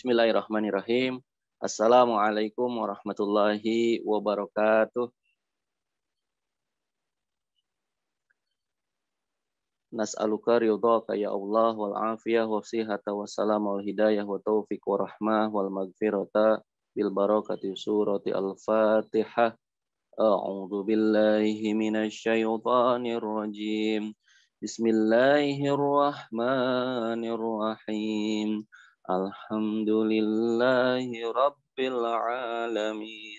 Bismillahirrahmanirrahim. Assalamualaikum warahmatullahi wabarakatuh. Nas'aluka ridhaka ya Allah wal afiyah wa sihhata wa salam wal hidayah wa taufiq wa rahmah wal maghfirata bil barakati surati al-Fatihah. A'udzu billahi minasy syaithanir rajim. Bismillahirrahmanirrahim. Alhamdulillahi rabbil alamin.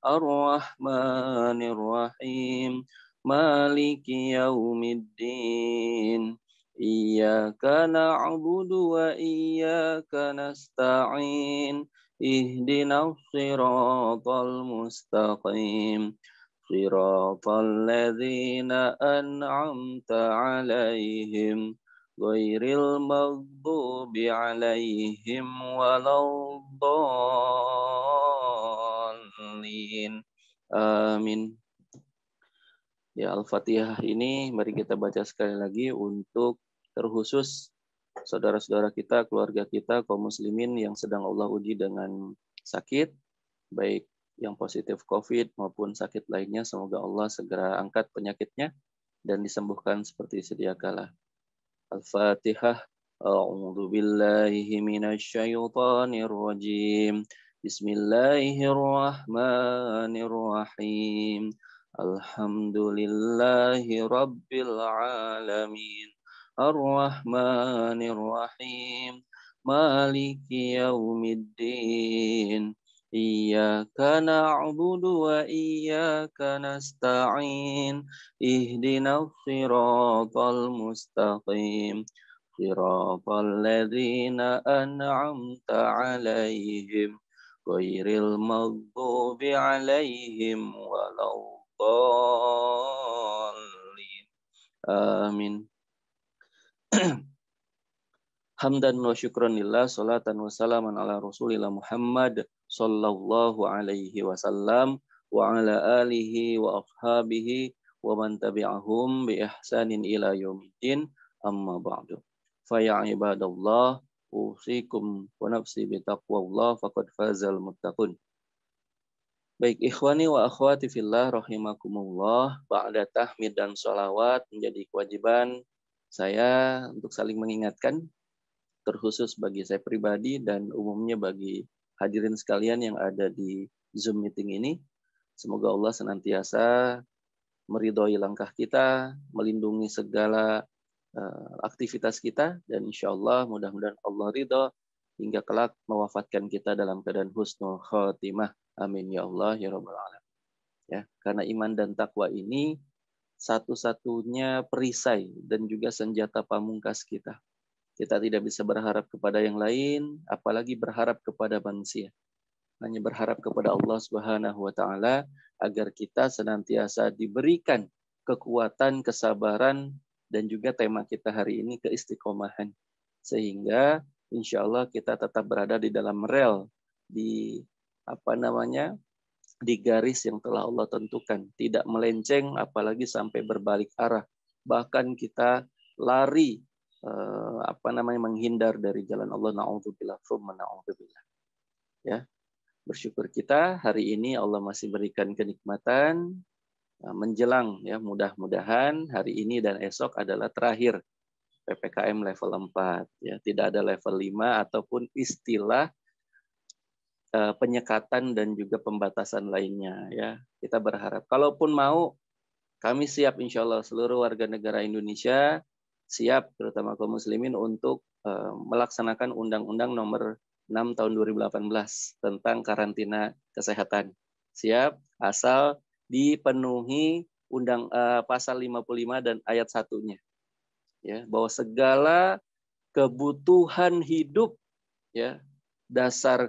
Ar-Rahmanir Rahim. Maliki yaumiddin. Iyyaka na'budu wa iyyaka nasta'in. Ihdinas siratal mustaqim. Siratal ladzina an'amta 'alaihim ghairil maghdubi 'alaihim waladdallin. Amin. Ya, Al-Fatihah ini mari kita baca sekali lagi untuk terkhusus saudara-saudara kita, keluarga kita, kaum muslimin yang sedang Allah uji dengan sakit, baik yang positif COVID maupun sakit lainnya. Semoga Allah segera angkat penyakitnya dan disembuhkan seperti sedia kala. Al-Fatihah. A'udzu billahi minasy syaithanir rajim. Bismillahirrahmanirrahim. Alhamdulillahi rabbil alamin. Ar-Rahmanir Rahim. Maliki yaumiddin. Iyyaka na'budu wa iyyaka nasta'in. Ihdinas siratal mustaqim. Siratal ladzina an'amta 'alaihim ghairil maghdubi 'alaihim waladdallin. Amin. Hamdan wa syukran lillah, salatan wa salaman ala Rasulillah Muhammad sallallahu alaihi wasallam wa ala alihi wa ashabihi wa man tabi'ahum bi ihsanin ila yaumiddin, amma ba'du. Fa ya ibadallah, usikum wa nafsi bi taqwallah faqad fazal muttaqun. Baik ikhwani wa akhwati fillah rahimakumullah, ba'da tahmid dan sholawat menjadi kewajiban saya untuk saling mengingatkan, terkhusus bagi saya pribadi dan umumnya bagi hadirin sekalian yang ada di Zoom meeting ini. Semoga Allah senantiasa meridhoi langkah kita, melindungi segala aktivitas kita, dan insya Allah mudah-mudahan Allah ridho hingga kelak mewafatkan kita dalam keadaan husnul khotimah. Amin ya Allah ya Rabbal alamin. Ya, karena iman dan takwa ini satu-satunya perisai dan juga senjata pamungkas kita. Kita tidak bisa berharap kepada yang lain, apalagi berharap kepada manusia. Hanya berharap kepada Allah Subhanahu wa taala agar kita senantiasa diberikan kekuatan, kesabaran, dan juga tema kita hari ini keistiqomahan. Sehingga insya Allah kita tetap berada di dalam rel, di di garis yang telah Allah tentukan, tidak melenceng apalagi sampai berbalik arah. Bahkan kita lari menghindar dari jalan Allah. Na'udzubillah tsumma na'udzubillah. Ya, bersyukur kita hari ini Allah masih berikan kenikmatan menjelang, ya, mudah-mudahan hari ini dan esok adalah terakhir PPKM level 4, ya, tidak ada level 5 ataupun istilah penyekatan dan juga pembatasan lainnya, ya. Kita berharap kalaupun mau, kami siap insya Allah, seluruh warga negara Indonesia siap, terutama kaum muslimin, untuk melaksanakan Undang-Undang Nomor 6 Tahun 2018 tentang karantina kesehatan. Siap, asal dipenuhi pasal 55 dan ayat 1-nya. Ya, bahwa segala kebutuhan hidup, ya,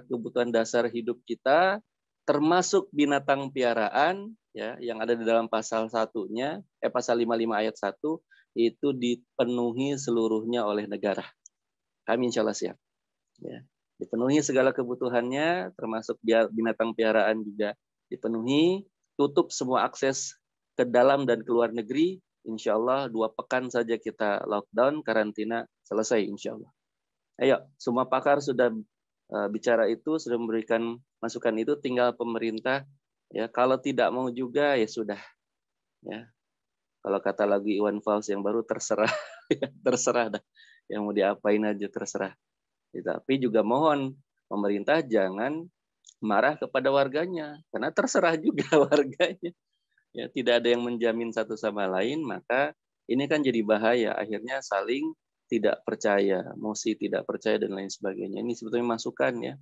kebutuhan dasar hidup kita, termasuk binatang piaraan, ya, yang ada di dalam pasal 1-nya, pasal 55 ayat 1, itu dipenuhi seluruhnya oleh negara. Kami insya Allah siap. Ya. Dipenuhi segala kebutuhannya, termasuk binatang piaraan juga dipenuhi. Tutup semua akses ke dalam dan keluar negeri. Insya Allah 2 pekan saja kita lockdown, karantina, selesai insya Allah. Ayo, semua pakar sudah bicara itu, sudah memberikan masukan itu, tinggal pemerintah ya, kalau tidak mau juga ya sudah ya. Kalau kata lagu Iwan Fals yang baru, terserah terserah dah, yang mau diapain aja terserah. Tapi juga mohon pemerintah jangan marah kepada warganya, karena terserah juga warganya. Ya, tidak ada yang menjamin satu sama lain, maka ini kan jadi bahaya. Akhirnya saling tidak percaya, emosi tidak percaya dan lain sebagainya. Ini sebetulnya masukan ya,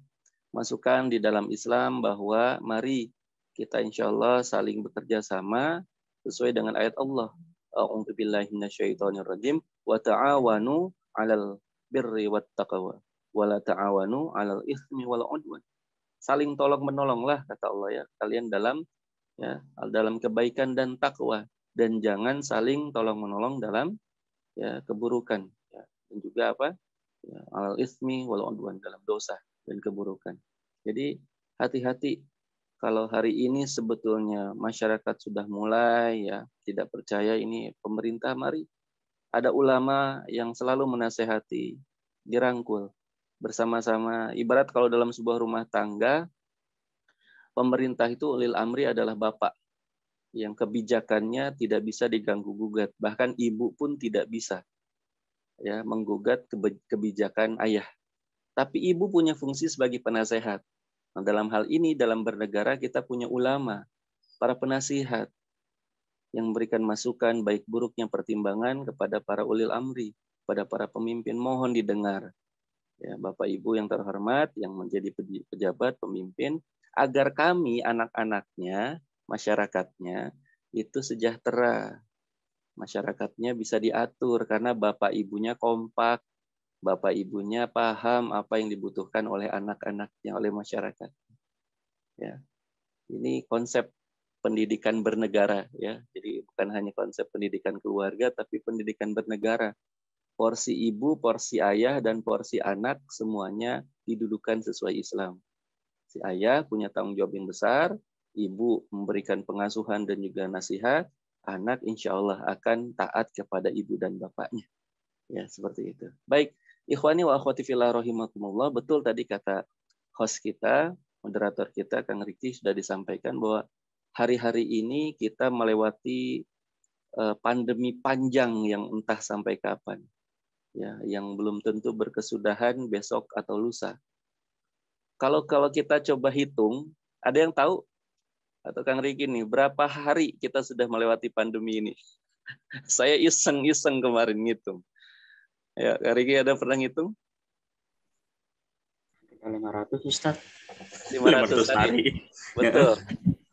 masukan di dalam Islam bahwa mari kita insya Allah saling bekerja sama sesuai dengan ayat Allah. A'udzubillahi minasyaitonirrajim wa ta'awanu 'alal birri wat taqwa wa la ta'awanu 'alal itsmi wal 'udwan. Saling tolong menolonglah kata Allah ya, kalian dalam kebaikan dan takwa, dan jangan saling tolong menolong dalam ya keburukan ya. Dan juga apa? Ya, 'alal itsmi wal 'udwan, dalam dosa dan keburukan. Jadi hati-hati. Kalau hari ini sebetulnya masyarakat sudah mulai ya tidak percaya, ini pemerintah mari. Ada ulama yang selalu menasehati, dirangkul bersama-sama. Ibarat kalau dalam sebuah rumah tangga, pemerintah itu ulil amri adalah bapak yang kebijakannya tidak bisa diganggu gugat. Bahkan ibu pun tidak bisa ya menggugat kebijakan ayah. Tapi ibu punya fungsi sebagai penasehat. Nah, dalam hal ini, dalam bernegara, kita punya ulama, para penasihat, yang memberikan masukan baik buruknya pertimbangan kepada para ulil amri, kepada para pemimpin. Mohon didengar. Ya, Bapak Ibu yang terhormat, yang menjadi pejabat, pemimpin, agar kami, anak-anaknya, masyarakatnya, itu sejahtera. Masyarakatnya bisa diatur, karena Bapak Ibunya kompak, Bapak Ibunya paham apa yang dibutuhkan oleh anak-anaknya, oleh masyarakat. Ya, ini konsep pendidikan bernegara ya. Jadi bukan hanya konsep pendidikan keluarga, tapi pendidikan bernegara. Porsi ibu, porsi ayah, dan porsi anak semuanya didudukan sesuai Islam. Si ayah punya tanggung jawab yang besar, ibu memberikan pengasuhan dan juga nasihat, anak insya Allah akan taat kepada ibu dan bapaknya. Ya, seperti itu. Baik, ikhwani wa akhwati fillah rahimakumullah, betul tadi kata host kita, moderator kita, Kang Riki, sudah disampaikan bahwa hari-hari ini kita melewati pandemi panjang yang entah sampai kapan. Ya, yang belum tentu berkesudahan besok atau lusa. Kalau kita coba hitung, ada yang tahu atau Kang Riki nih, berapa hari kita sudah melewati pandemi ini? Saya iseng-iseng kemarin ngitung. Ya, Kang Riki ada pernah ngitung? 500 Ustaz. 500 hari. Betul.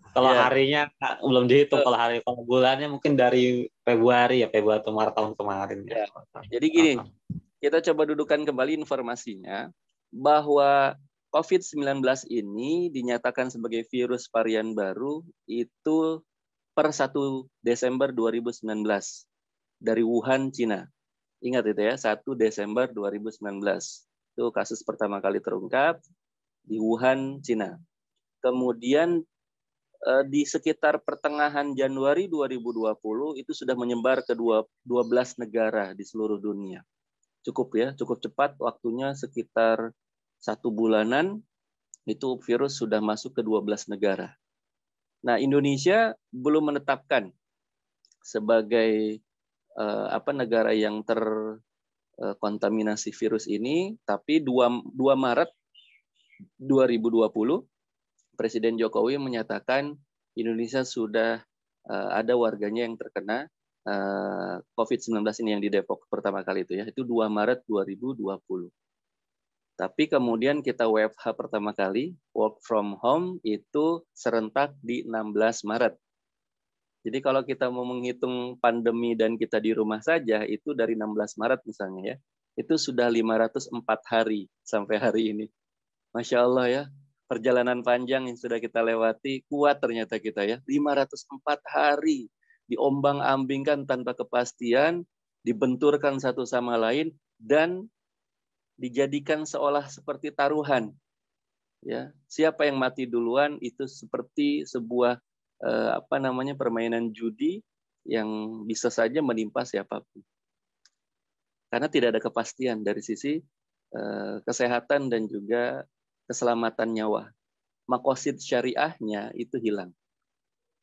Kalau harinya belum dihitung, kalau bulannya mungkin dari Februari atau Maret tahun kemarin. Ya. Jadi gini, kita coba dudukan kembali informasinya bahwa COVID-19 ini dinyatakan sebagai virus varian baru itu per 1 Desember 2019 dari Wuhan, Cina. Ingat itu ya, 1 Desember 2019. Itu kasus pertama kali terungkap di Wuhan, Cina. Kemudian di sekitar pertengahan Januari 2020 itu sudah menyebar ke 12 negara di seluruh dunia. Cukup ya, cukup cepat waktunya, sekitar 1 bulanan itu virus sudah masuk ke 12 negara. Nah, Indonesia belum menetapkan sebagai negara yang terkontaminasi virus ini, tapi 2 Maret 2020 Presiden Jokowi menyatakan Indonesia sudah ada warganya yang terkena COVID-19 ini yang di Depok pertama kali itu ya, itu 2 Maret 2020. Tapi kemudian kita WFH pertama kali, work from home, itu serentak di 16 Maret. Jadi kalau kita mau menghitung pandemi dan kita di rumah saja, itu dari 16 Maret misalnya ya, itu sudah 504 hari sampai hari ini. Masya Allah ya, perjalanan panjang yang sudah kita lewati, kuat ternyata kita ya. 504 hari diombang-ambingkan tanpa kepastian, dibenturkan satu sama lain, dan dijadikan seolah seperti taruhan. Ya, siapa yang mati duluan itu seperti sebuah permainan judi yang bisa saja menimpa siapapun. Karena tidak ada kepastian dari sisi kesehatan dan juga keselamatan nyawa. Maqasid syariahnya itu hilang.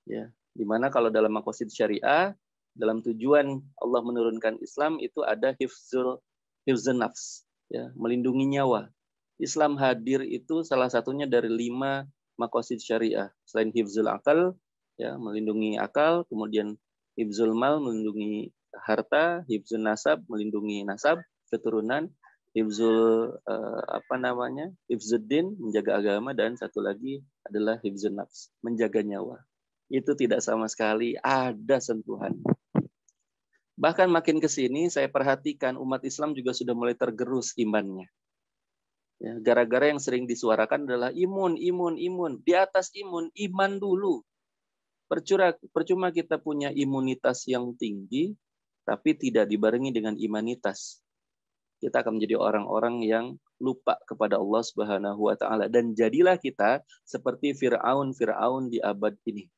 Ya, dimana kalau dalam maqasid syariah, dalam tujuan Allah menurunkan Islam itu ada hifzun nafs, ya, melindungi nyawa. Islam hadir itu salah satunya dari 5 maqasid syariah. Selain hifzul akal, ya, melindungi akal, kemudian hifzul mal, melindungi harta, hifzul nasab, melindungi nasab, keturunan, hifzul hifzuddin, menjaga agama, dan satu lagi adalah hifzun nafs, menjaga nyawa. Itu tidak sama sekali ada sentuhan. Bahkan makin ke sini saya perhatikan umat Islam juga sudah mulai tergerus imannya. Ya, gara-gara yang sering disuarakan adalah imun. Di atas iman dulu. Percuma kita punya imunitas yang tinggi, tapi tidak dibarengi dengan imanitas. Kita akan menjadi orang-orang yang lupa kepada Allah Subhanahu wa Ta'ala. Dan jadilah kita seperti Fir'aun di abad ini.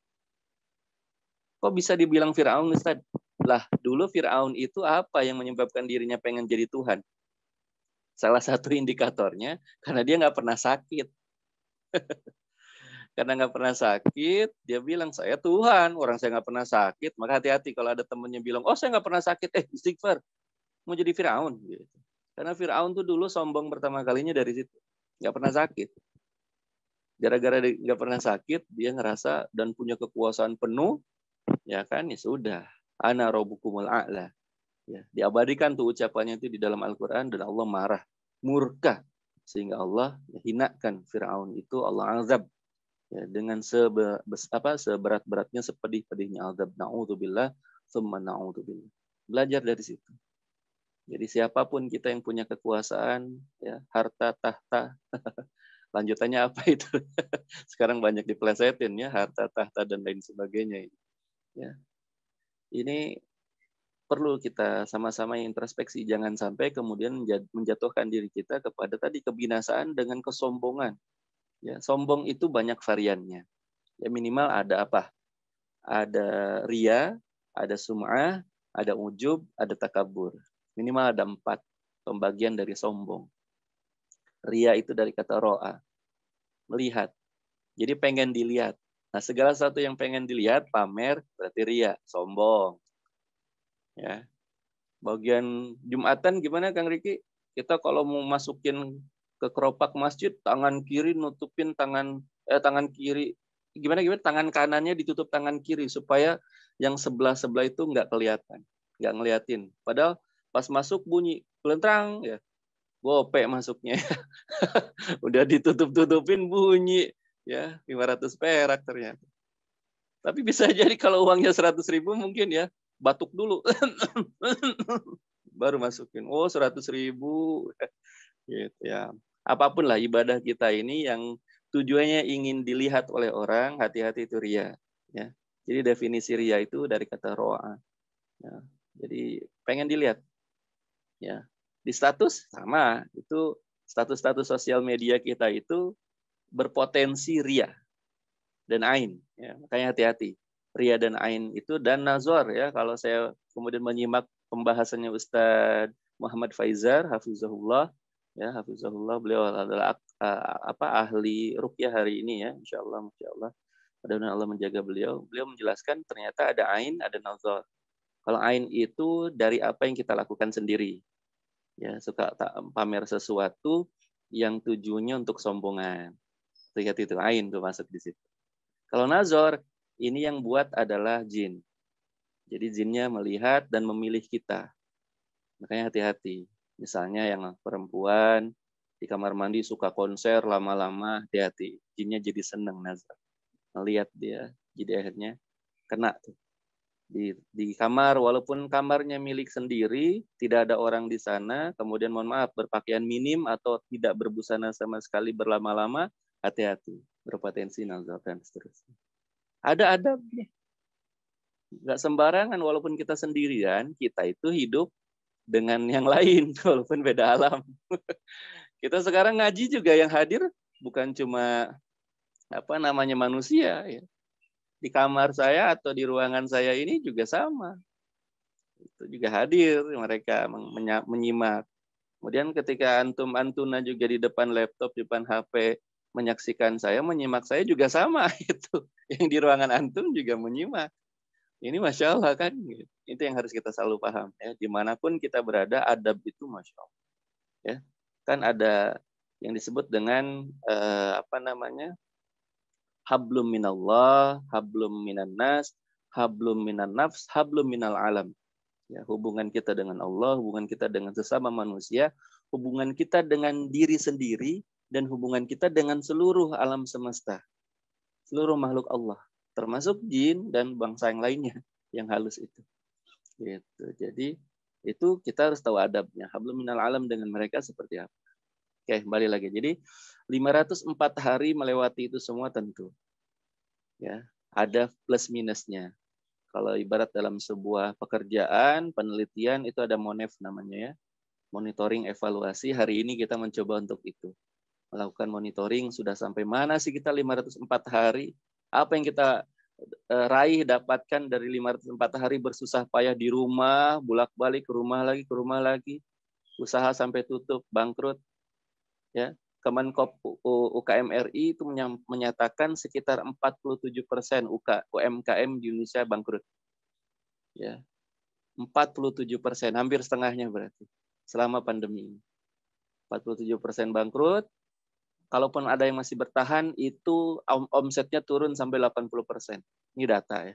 Kok bisa dibilang Fir'aun, Ustaz? Lah, dulu Fir'aun itu apa yang menyebabkan dirinya pengen jadi Tuhan? Salah satu indikatornya, karena dia nggak pernah sakit. Karena nggak pernah sakit, dia bilang, saya Tuhan. Orang saya nggak pernah sakit. Maka hati-hati kalau ada temennya bilang, oh saya nggak pernah sakit. Istighfar. Mau jadi Fir'aun. Gitu. Karena Fir'aun tuh dulu sombong pertama kalinya dari situ. Nggak pernah sakit. Gara-gara nggak pernah sakit, dia ngerasa dan punya kekuasaan penuh. Ya kan, ya sudah. Ana rabbukumul a'la. Ya, diabadikan tuh ucapannya itu di dalam Al-Quran, dan Allah marah, murka, sehingga Allah hinakan Fir'aun itu, Allah azab ya, dengan seberat-beratnya, sepedih-pedihnya azab. Na'udzubillah, tsumma na'udzubillah. Belajar dari situ. Jadi siapapun kita yang punya kekuasaan, ya, harta, tahta, lanjutannya apa itu? Sekarang banyak diplesetin ya, harta, tahta, dan lain sebagainya. Ya. Ini perlu kita sama-sama introspeksi, jangan sampai kemudian menjatuhkan diri kita kepada tadi kebinasaan dengan kesombongan. Ya, sombong itu banyak variannya. Ya, minimal ada apa? Ada ria, ada sum'ah, ada ujub, ada takabur. Minimal ada 4 pembagian dari sombong. Ria itu dari kata ro'a, melihat. Jadi pengen dilihat. Nah, segala sesuatu yang pengen dilihat, pamer, berarti ria, sombong. Ya. Bagian Jumatan gimana Kang Riki? Kita kalau mau masukin ke keropak masjid, tangan kiri nutupin tangan kiri. Gimana tangan kanannya ditutup tangan kiri supaya yang sebelah-sebelah itu nggak kelihatan, nggak ngeliatin. Padahal pas masuk bunyi kelentrang ya, gope masuknya. Udah ditutup-tutupin bunyi ya, 500 perak ternyata. Tapi bisa jadi kalau uangnya 100.000 mungkin ya, batuk dulu. Baru masukin. Oh, 100.000. Gitu ya. Apapun lah ibadah kita ini yang tujuannya ingin dilihat oleh orang, hati-hati itu ria. Ya. Jadi definisi ria itu dari kata ro'a. Ya. Jadi pengen dilihat. Ya. Di status sama. Itu status-status sosial media kita itu berpotensi ria dan ain. Ya. Makanya hati-hati. Ria dan ain itu, dan nazar ya. Kalau saya kemudian menyimak pembahasannya Ustadz Muhammad Faizar, hafizahullah, ya hafizahullah, beliau adalah ahli ruqyah hari ini ya, insyaallah. Mudah-mudahan Allah menjaga beliau. Beliau menjelaskan ternyata ada ain, ada nazar. Kalau ain itu dari apa yang kita lakukan sendiri. Ya, suka pamer sesuatu yang tujuannya untuk sombongan. Lihat itu ain tuh masuk di situ. Kalau nazar, ini yang buat adalah jin. Jadi jinnya melihat dan memilih kita. Makanya hati-hati. Misalnya yang perempuan di kamar mandi suka konser lama-lama, hati-hati. Jinnya jadi seneng nazar. Melihat dia, jadi akhirnya kena tuh. Di kamar, walaupun kamarnya milik sendiri, tidak ada orang di sana, kemudian mohon maaf, berpakaian minim atau tidak berbusana sama sekali berlama-lama, hati-hati. Berpotensi nazar dan seterusnya. Ada adabnya. Nggak sembarangan, walaupun kita sendirian, kita itu hidup dengan yang lain, walaupun beda alam. Kita sekarang ngaji juga yang hadir bukan cuma manusia. Ya. Di kamar saya atau di ruangan saya ini juga sama. Itu juga hadir mereka menyimak. Kemudian ketika antum-antuna juga di depan laptop, di depan HP menyaksikan saya, menyimak saya juga sama itu. Yang di ruangan antum juga menyimak. Ini Masya Allah kan. Itu yang harus kita selalu paham. Ya. Dimanapun kita berada, adab itu Masya Allah. Ya. Kan ada yang disebut dengan hablum minallah, hablum minan nas, hablum minan nafs, hablum minal alam. Ya, hubungan kita dengan Allah, hubungan kita dengan sesama manusia, hubungan kita dengan diri sendiri, dan hubungan kita dengan seluruh alam semesta, seluruh makhluk Allah, termasuk jin dan bangsa yang lainnya yang halus itu. Gitu. Jadi itu kita harus tahu adabnya. Hablum minal alam dengan mereka seperti apa. Oke, kembali lagi. Jadi 504 hari melewati itu semua tentu. Ya, ada plus minusnya. Kalau ibarat dalam sebuah pekerjaan, penelitian itu ada monef namanya ya. Monitoring evaluasi, hari ini kita mencoba untuk itu. Melakukan monitoring, sudah sampai mana sih kita 504 hari? Apa yang kita raih, dapatkan dari 504 hari bersusah payah di rumah, bolak-balik ke rumah lagi, usaha sampai tutup, bangkrut. Ya. Kemenkop UKM RI itu menyatakan sekitar 47% UMKM di Indonesia bangkrut. Ya, 47%, hampir setengahnya berarti selama pandemi ini. 47% bangkrut. Kalaupun ada yang masih bertahan, itu omsetnya turun sampai 80%. Ini data ya.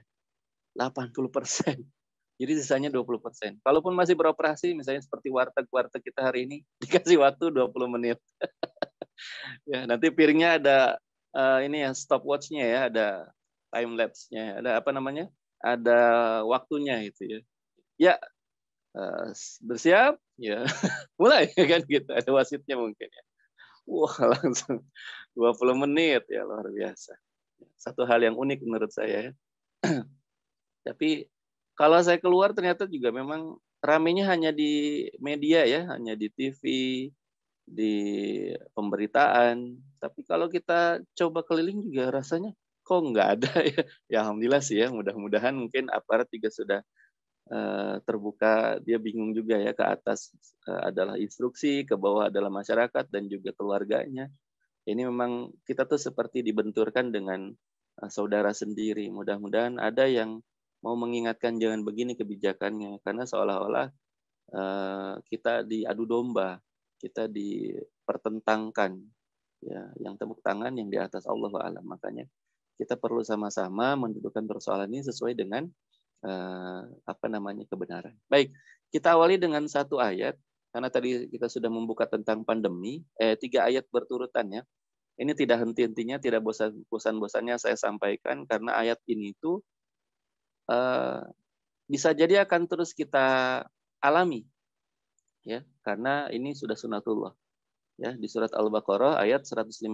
80%. Jadi sisanya 20%. Kalaupun masih beroperasi, misalnya seperti warteg-warteg kita hari ini, dikasih waktu 20 menit. Ya, nanti piringnya ada ini ya stopwatch-nya ya, ada time lapse-nya, ada apa namanya? Ada waktunya itu ya. Ya, bersiap, ya. Mulai kan gitu, ada wasitnya mungkin ya. Wah, langsung 20 menit ya, luar biasa. Satu hal yang unik menurut saya ya. Tapi kalau saya keluar ternyata juga memang ramenya hanya di media ya, hanya di TV, di pemberitaan. Tapi kalau kita coba keliling juga rasanya kok nggak ada ya. Ya alhamdulillah sih ya, mudah-mudahan mungkin aparat juga sudah terbuka, dia bingung juga ya, ke atas adalah instruksi, ke bawah adalah masyarakat dan juga keluarganya. Ini memang kita tuh seperti dibenturkan dengan saudara sendiri. Mudah-mudahan ada yang mau mengingatkan jangan begini kebijakannya, karena seolah-olah kita diadu domba, kita dipertentangkan, ya, yang tepuk tangan yang di atas Allah a'lam. Makanya kita perlu sama-sama mendudukkan persoalan ini sesuai dengan kebenaran. Baik, kita awali dengan satu ayat karena tadi kita sudah membuka tentang pandemi. 3 ayat berturutan ya. Ini tidak henti-hentinya, tidak bosan-bosannya saya sampaikan karena ayat ini itu bisa jadi akan terus kita alami, ya, karena ini sudah sunatullah. Ya, di surat Al-Baqarah ayat 155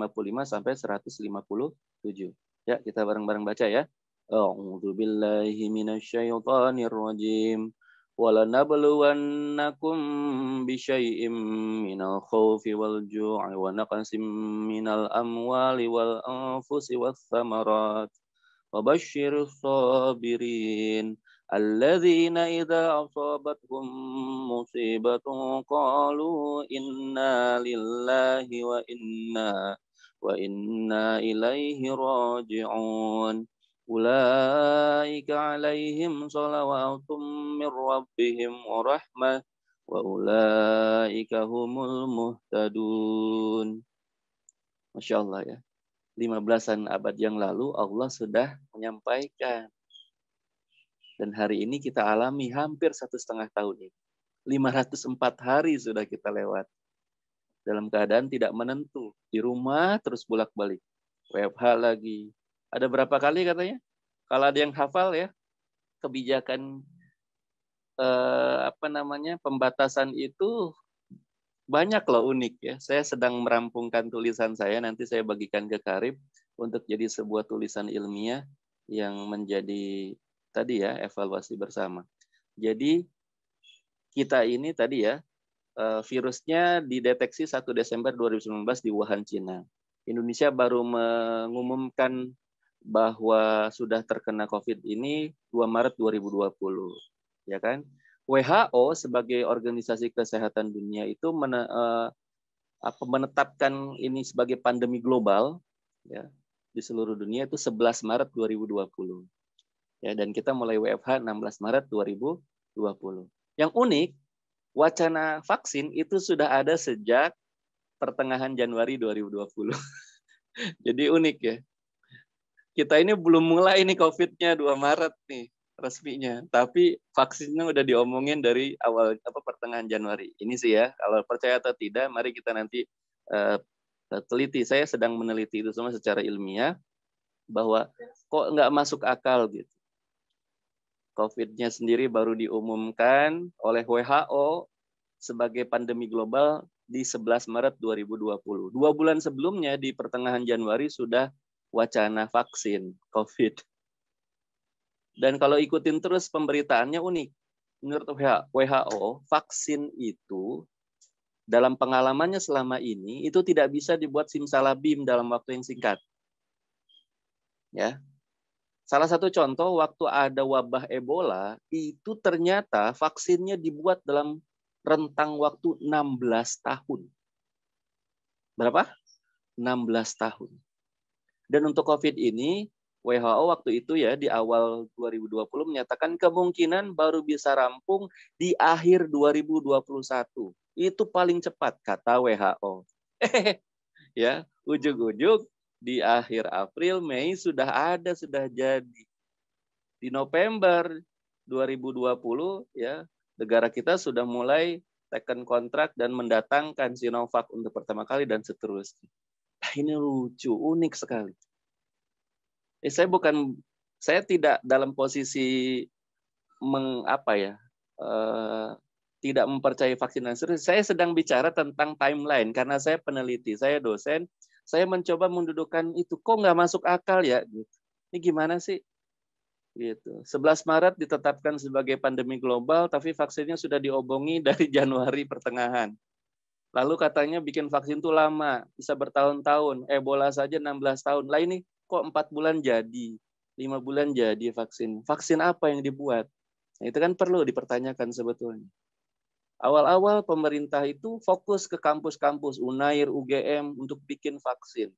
sampai 157. Ya, kita bareng-bareng baca ya. A'udzu billahi minasyaitonir rajim. وَلَنَبْلُوَنَّكُمْ بِشَيْءٍ مِّنَ الْخَوْفِ وَالْجُوعِ وَنَقْصٍ مِّنَ الْأَمْوَالِ وَالْأَنفُسِ وَالثَّمَرَاتِ وَبَشِّرِ الصَّابِرِينَ الَّذِينَ إِذَا أَصَابَتْهُم مُّصِيبَةٌ قَالُوا إِنَّا لِلَّهِ وَإِنَّا إِلَيْهِ رَاجِعُونَ أولئك عليهم صلوات من ربهم ورحمة وأولئك هم المهتدون. Masya Allah ya. 15-an abad yang lalu Allah sudah menyampaikan. Dan hari ini kita alami hampir 1,5 tahun ini. 504 hari sudah kita lewat. Dalam keadaan tidak menentu. Di rumah terus bolak-balik. WFH lagi. Ada berapa kali katanya? Kalau ada yang hafal ya, kebijakan pembatasan itu banyak loh unik ya. Saya sedang merampungkan tulisan saya, nanti saya bagikan ke Karib untuk jadi sebuah tulisan ilmiah yang menjadi tadi ya evaluasi bersama. Jadi kita ini tadi ya virusnya dideteksi 1 Desember 2019 di Wuhan, Cina. Indonesia baru mengumumkan bahwa sudah terkena COVID ini 2 Maret 2020. Ya kan? WHO sebagai organisasi kesehatan dunia itu menetapkan ini sebagai pandemi global ya di seluruh dunia itu 11 Maret 2020. Ya, dan kita mulai WFH 16 Maret 2020. Yang unik, wacana vaksin itu sudah ada sejak pertengahan Januari 2020. Jadi unik ya. Kita ini belum mulai nih COVID-nya 2 Maret nih resminya, tapi vaksinnya udah diomongin dari awal pertengahan Januari. Ini sih ya, kalau percaya atau tidak, mari kita nanti teliti. Saya sedang meneliti itu semua secara ilmiah bahwa kok nggak masuk akal gitu. COVID-nya sendiri baru diumumkan oleh WHO sebagai pandemi global di 11 Maret 2020. 2 bulan sebelumnya di pertengahan Januari sudah wacana vaksin COVID. Dan kalau ikutin terus pemberitaannya unik. Menurut WHO, vaksin itu dalam pengalamannya selama ini itu tidak bisa dibuat simsalabim dalam waktu yang singkat. Ya. Salah satu contoh waktu ada wabah Ebola itu ternyata vaksinnya dibuat dalam rentang waktu 16 tahun. Berapa? 16 tahun. Dan untuk COVID ini, WHO waktu itu ya di awal 2020 menyatakan kemungkinan baru bisa rampung di akhir 2021. Itu paling cepat kata WHO. Ya, ujug-ujug di akhir April, Mei sudah jadi. Di November 2020 ya, negara kita sudah mulai tekan kontrak dan mendatangkan Sinovac untuk pertama kali dan seterusnya. Nah, ini lucu, unik sekali. Saya tidak dalam posisi tidak mempercayai vaksinasi. Saya sedang bicara tentang timeline karena saya peneliti, saya dosen. Saya mencoba mendudukkan itu, kok nggak masuk akal ya? Gitu. Ini gimana sih? Gitu. 11 Maret ditetapkan sebagai pandemi global, tapi vaksinnya sudah diobongi dari Januari pertengahan. Lalu katanya bikin vaksin itu lama, bisa bertahun-tahun. Ebola saja 16 tahun. Lah ini kok 4 bulan jadi, 5 bulan jadi vaksin. Vaksin apa yang dibuat? Nah, itu kan perlu dipertanyakan sebetulnya. Awal-awal pemerintah itu fokus ke kampus-kampus Unair, UGM untuk bikin vaksin.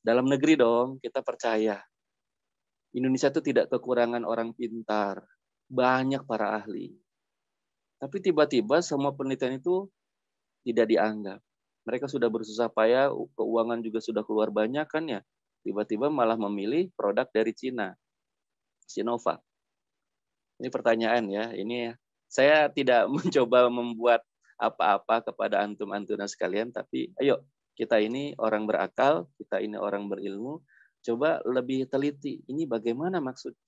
Dalam negeri dong, kita percaya. Indonesia itu tidak kekurangan orang pintar. Banyak para ahli. Tapi tiba-tiba semua penelitian itu tidak dianggap. Mereka sudah bersusah payah, keuangan juga sudah keluar banyak kan ya. Tiba-tiba malah memilih produk dari Cina. Sinovac. Ini pertanyaan ya. Ini saya tidak mencoba membuat apa-apa kepada antum-antunan sekalian, tapi ayo kita ini orang berakal, kita ini orang berilmu, coba lebih teliti. Ini bagaimana maksudnya?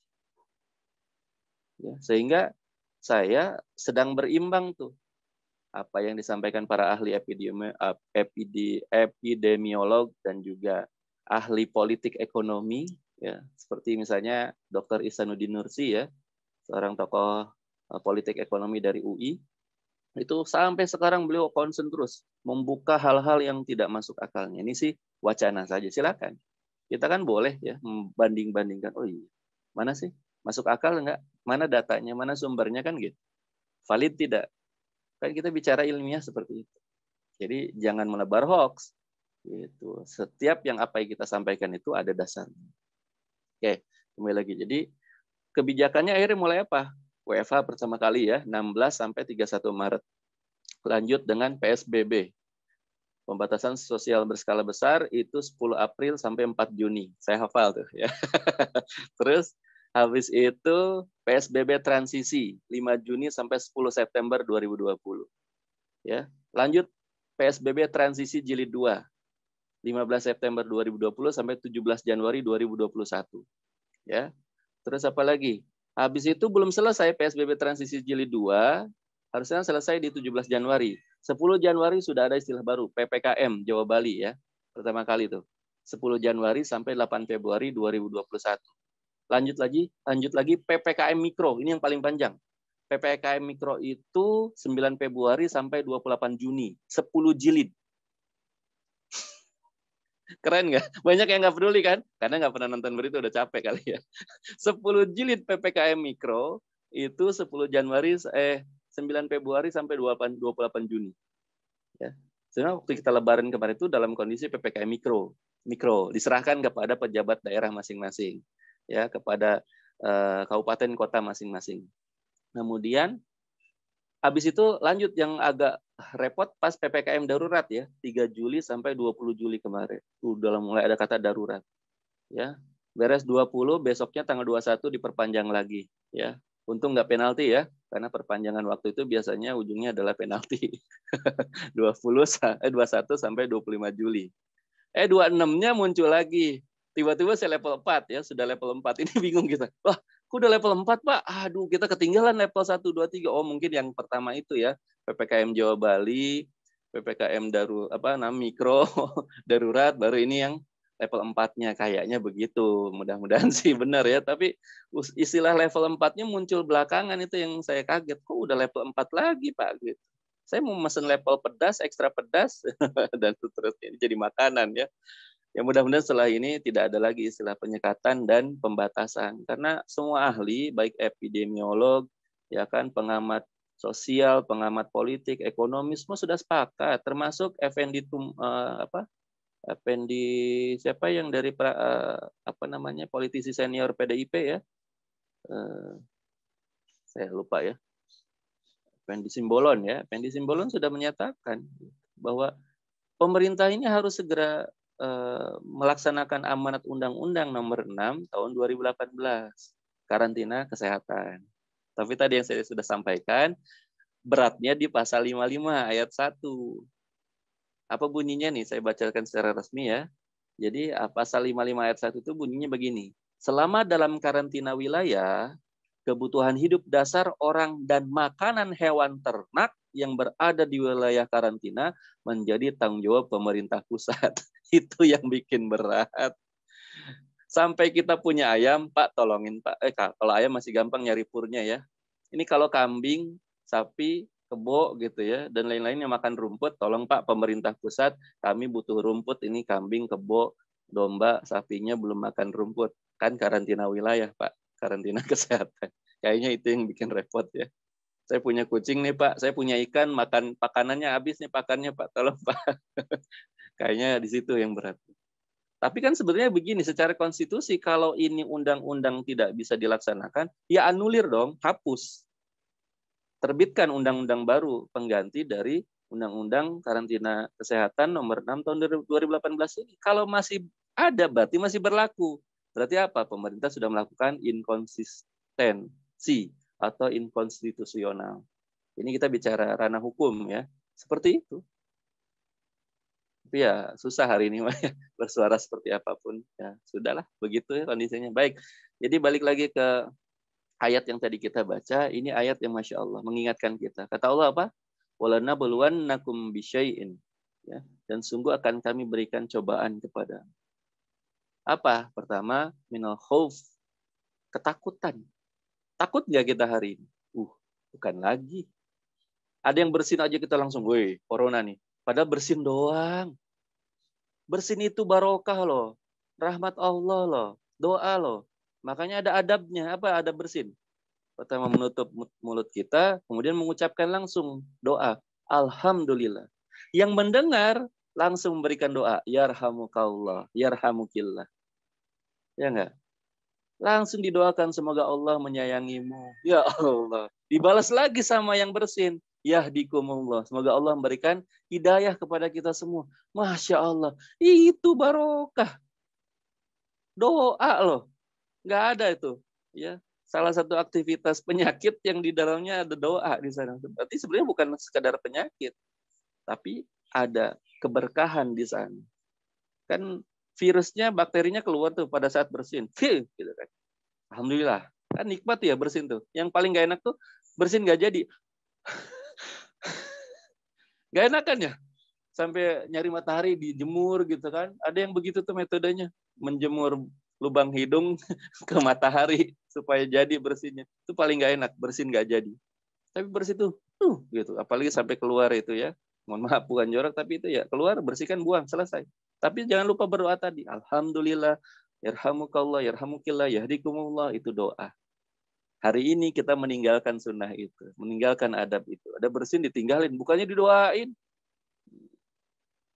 Ya, sehingga saya sedang berimbang tuh apa yang disampaikan para ahli epidemiolog dan juga ahli politik ekonomi, ya seperti misalnya Dr. Ihsanuddin Nursi ya, seorang tokoh politik ekonomi dari UI, itu sampai sekarang beliau concern terus membuka hal-hal yang tidak masuk akalnya. Ini sih wacana saja, silakan. Kita kan boleh ya membanding-bandingkan. Oh iya, mana sih masuk akal enggak? Mana datanya, mana sumbernya kan gitu. Valid tidak? Kan kita bicara ilmiah seperti itu. Jadi jangan menebar hoax. Gitu. Setiap yang apa yang kita sampaikan itu ada dasarnya. Oke, kembali lagi. Jadi kebijakannya akhirnya mulai apa? WFH pertama kali ya, 16 sampai 31 Maret. Lanjut dengan PSBB. Pembatasan sosial berskala besar itu 10 April sampai 4 Juni. Saya hafal tuh ya. Terus habis itu PSBB transisi 5 Juni sampai 10 September 2020. Ya. Lanjut PSBB transisi jilid 2. 15 September 2020 sampai 17 Januari 2021. Ya. Terus apa lagi? Habis itu belum selesai PSBB transisi jilid 2, harusnya selesai di 17 Januari. 10 Januari sudah ada istilah baru, PPKM Jawa Bali ya. Pertama kali itu. 10 Januari sampai 8 Februari 2021. Lanjut lagi PPKM Mikro, ini yang paling panjang. PPKM Mikro itu 9 Februari sampai 28 Juni, 10 jilid. Keren nggak? Banyak yang nggak peduli kan? Karena nggak pernah nonton berita, udah capek kali ya. 10 jilid PPKM Mikro itu 10 9 Februari sampai 28 Juni. Ya. Sebenarnya waktu kita lebaran kemarin itu dalam kondisi PPKM mikro diserahkan kepada pejabat daerah masing-masing, ya, kepada kabupaten kota masing-masing. Kemudian habis itu lanjut yang agak repot pas PPKM darurat ya, 3 Juli sampai 20 Juli kemarin. Udah mulai ada kata darurat. Ya. Beres 20, besoknya tanggal 21 diperpanjang lagi, ya. Untung nggak penalti ya, karena perpanjangan waktu itu biasanya ujungnya adalah penalti. 21 sampai 25 Juli. 26-nya muncul lagi. Tiba-tiba saya level 4 ya, sudah level 4. Ini bingung kita. Wah, aku udah level 4, Pak. Aduh, kita ketinggalan level 1, 2, 3. Oh, mungkin yang pertama itu ya, PPKM Jawa Bali, PPKM mikro, darurat, baru ini yang level 4-nya kayaknya begitu. Mudah-mudahan sih benar ya, tapi istilah level 4-nya muncul belakangan, itu yang saya kaget. Kok udah level 4 lagi, Pak? Gitu. Saya mau mesen level pedas, ekstra pedas, dan seterusnya. Ini jadi makanan ya. Ya mudah-mudahan setelah ini tidak ada lagi istilah penyekatan dan pembatasan. Karena semua ahli, baik epidemiolog, ya kan, pengamat sosial, pengamat politik, ekonomi, semua sudah sepakat. Termasuk Effendi siapa yang dari politisi senior PDIP ya, saya lupa ya, Effendi Simbolon ya, Effendi Simbolon sudah menyatakan bahwa pemerintah ini harus segera melaksanakan amanat Undang-Undang Nomor 6 Tahun 2018 karantina kesehatan. Tapi tadi yang saya sudah sampaikan beratnya di pasal 55 ayat 1. Apa bunyinya nih? Saya bacakan secara resmi ya. Jadi pasal 55 ayat 1 itu bunyinya begini. Selama dalam karantina wilayah, kebutuhan hidup dasar orang dan makanan hewan ternak yang berada di wilayah karantina menjadi tanggung jawab pemerintah pusat. Itu yang bikin berat. Sampai kita punya ayam, Pak, tolongin Pak. Kalau ayam masih gampang nyari purnya ya. Ini kalau kambing, sapi, kebo gitu ya, dan lain-lain yang makan rumput, tolong Pak pemerintah pusat, kami butuh rumput, ini kambing, kebo, domba, sapinya belum makan rumput. Kan karantina wilayah Pak, karantina kesehatan. Kayaknya itu yang bikin repot ya. Saya punya kucing nih Pak, saya punya ikan, pakanannya habis nih pakannya Pak, tolong Pak. Kayaknya di situ yang berat. Tapi kan sebenarnya begini, secara konstitusi kalau ini undang-undang tidak bisa dilaksanakan, ya anulir dong, hapus. Terbitkan undang-undang baru pengganti dari Undang-Undang Karantina Kesehatan Nomor 6 Tahun 2018 ini. Kalau masih ada, berarti masih berlaku. Berarti apa? Pemerintah sudah melakukan inkonsistensi atau inkonstitusional. Ini kita bicara ranah hukum ya. Seperti itu. Tapi ya susah hari ini bersuara seperti apapun. Ya sudahlah, begitu ya kondisinya. Baik, jadi balik lagi ke ayat yang tadi kita baca, ini ayat yang Masya Allah mengingatkan kita. Kata Allah apa? وَلَنَبْلُوَنَّكُمْ بِشَيْءٍ. Ya, dan sungguh akan kami berikan cobaan kepada. Apa? Pertama, minal khauf, ketakutan. Takut nggak kita hari ini? Bukan lagi. Ada yang bersin aja kita langsung, woi, corona nih. Padahal bersin doang. Bersin itu barokah loh. Rahmat Allah loh. Doa loh. Makanya ada adabnya. Apa adab bersin? Pertama menutup mulut kita, kemudian mengucapkan langsung doa. Alhamdulillah. Yang mendengar langsung memberikan doa. Yarhamukallah. Yarhamukillah. Ya enggak? Langsung didoakan semoga Allah menyayangimu. Ya Allah. Dibalas lagi sama yang bersin. Yahdikumullah. Semoga Allah memberikan hidayah kepada kita semua. Masya Allah. Itu barokah. Doa loh. Nggak ada itu. Ya. Salah satu aktivitas penyakit yang di dalamnya ada doa di sana. Berarti sebenarnya bukan sekadar penyakit. Tapi ada keberkahan di sana. Kan virusnya, bakterinya keluar tuh pada saat bersin. Gitu kan. Alhamdulillah. Kan nikmat ya bersin tuh. Yang paling gak enak tuh bersin gak jadi. Gak enak kan ya? Sampai nyari matahari dijemur gitu kan. Ada yang begitu tuh metodenya. Menjemur lubang hidung ke matahari supaya jadi bersihnya. Itu paling gak enak, bersin gak jadi. Tapi bersih tuh, gitu. Apalagi sampai keluar itu ya. Mohon maaf bukan jorok, tapi itu ya keluar, bersihkan, buang, selesai. Tapi jangan lupa berdoa tadi. Alhamdulillah, yarhamukallah, yarhamukillah, yahdikumullah, itu doa. Hari ini kita meninggalkan sunnah itu, meninggalkan adab itu. Ada bersin ditinggalin, bukannya didoain.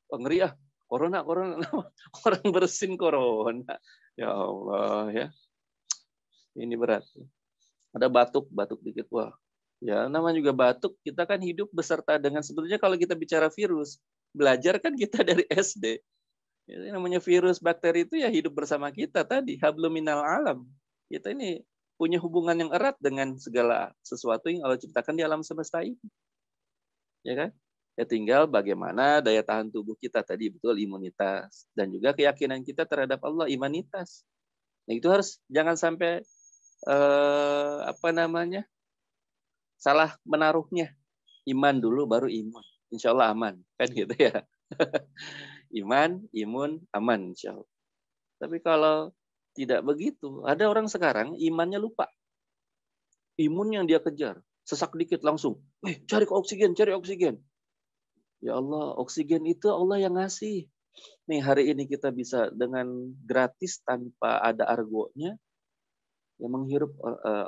Oh, ngeri ah, corona. Orang bersin corona. Ya Allah ya. Ini berat. Ada batuk dikit. Wah, ya namanya juga batuk. Kita kan hidup beserta dengan, sebetulnya kalau kita bicara virus, belajar kan kita dari SD. Jadi namanya virus, bakteri itu ya hidup bersama kita tadi. Hablum minal alam. Kita ini punya hubungan yang erat dengan segala sesuatu yang Allah ciptakan di alam semesta ini. Ya kan? Ya tinggal bagaimana daya tahan tubuh kita tadi, betul, imunitas. Dan juga keyakinan kita terhadap Allah, imanitas. Nah, itu harus jangan sampai salah menaruhnya. Iman dulu baru imun. Insya Allah aman. Kan gitu ya. Iman, imun, aman insya Allah. Tapi kalau tidak begitu, ada orang sekarang imannya lupa. Imun yang dia kejar. Sesak dikit langsung. Cari oksigen. Ya Allah, oksigen itu Allah yang ngasih. Nih hari ini kita bisa dengan gratis tanpa ada argonya, yang menghirup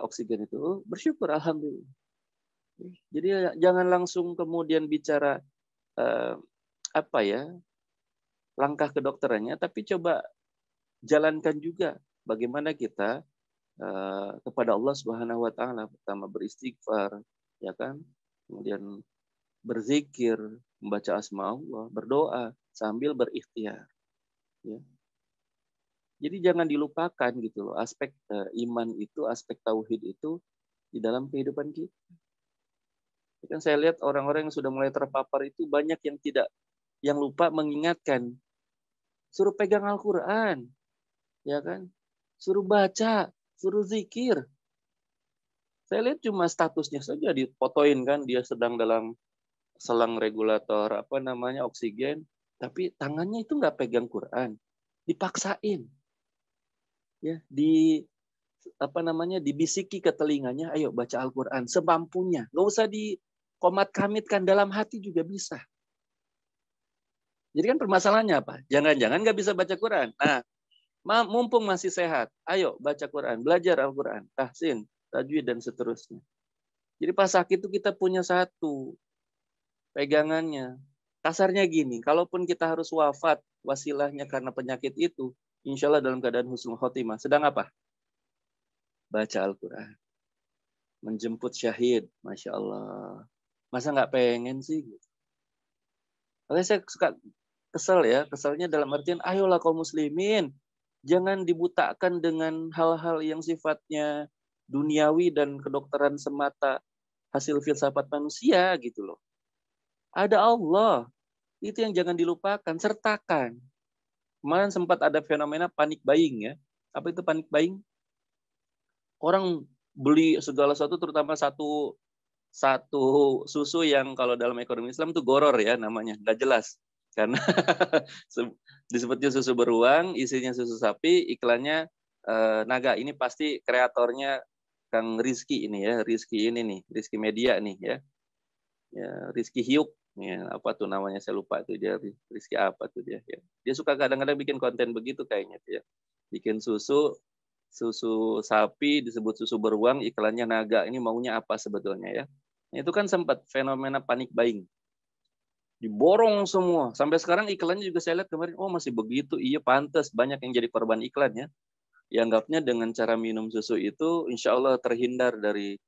oksigen itu, bersyukur, alhamdulillah. Jadi jangan langsung kemudian bicara langkah kedokterannya, tapi coba jalankan juga bagaimana kita kepada Allah Subhanahu wa taala, pertama beristighfar, ya kan? Kemudian berzikir, membaca asma Allah, berdoa sambil berikhtiar, ya. Jadi jangan dilupakan gitu loh, aspek iman itu, aspek tauhid itu di dalam kehidupan kita. Kan saya lihat orang-orang yang sudah mulai terpapar itu banyak yang lupa mengingatkan. Suruh pegang Al-Quran, ya kan? Suruh baca, suruh zikir. Saya lihat cuma statusnya saja difotoin kan, dia sedang dalam selang regulator oksigen, tapi tangannya itu nggak pegang Quran, dipaksain, ya dibisiki ke telinganya, ayo baca Al-Quran semampunya, nggak usah dikomat-kamitkan, dalam hati juga bisa. Jadi kan permasalahannya apa? Jangan-jangan nggak bisa baca Quran. Nah, mumpung masih sehat, ayo baca Quran, belajar Al-Quran, tahsin, tajwid, dan seterusnya. Jadi pas sakit itu kita punya satu pegangannya. Kasarnya gini, kalaupun kita harus wafat, wasilahnya karena penyakit itu, insya Allah dalam keadaan husnul khotimah. Sedang apa? Baca Al-Quran. Menjemput syahid, Masya Allah. Masa nggak pengen sih? Makanya saya suka kesel ya, keselnya dalam artian, ayolah kaum muslimin, jangan dibutakan dengan hal-hal yang sifatnya duniawi dan kedokteran semata, hasil filsafat manusia gitu loh. Ada Allah, itu yang jangan dilupakan, sertakan. Kemarin sempat ada fenomena panic buying ya. Apa itu panic buying? Orang beli segala sesuatu, terutama satu susu yang kalau dalam ekonomi Islam itu goror ya namanya, nggak jelas. Karena disebutnya susu beruang, isinya susu sapi, iklannya naga. Ini pasti kreatornya Kang Rizky ini ya, Rizky Media nih ya. Ya, Rizky Hyuk. Ya, apa tuh namanya saya lupa tuh dia, Rizky apa tuh dia ya. Dia suka kadang-kadang bikin konten begitu kayaknya ya. Bikin susu sapi disebut susu beruang, iklannya naga. Ini maunya apa sebetulnya ya. Nah, itu kan sempat fenomena panic buying. Diborong semua. Sampai sekarang iklannya juga saya lihat kemarin, oh masih begitu. Iya pantas, banyak yang jadi korban iklan ya. Dianggapnya dengan cara minum susu itu insya Allah terhindar dari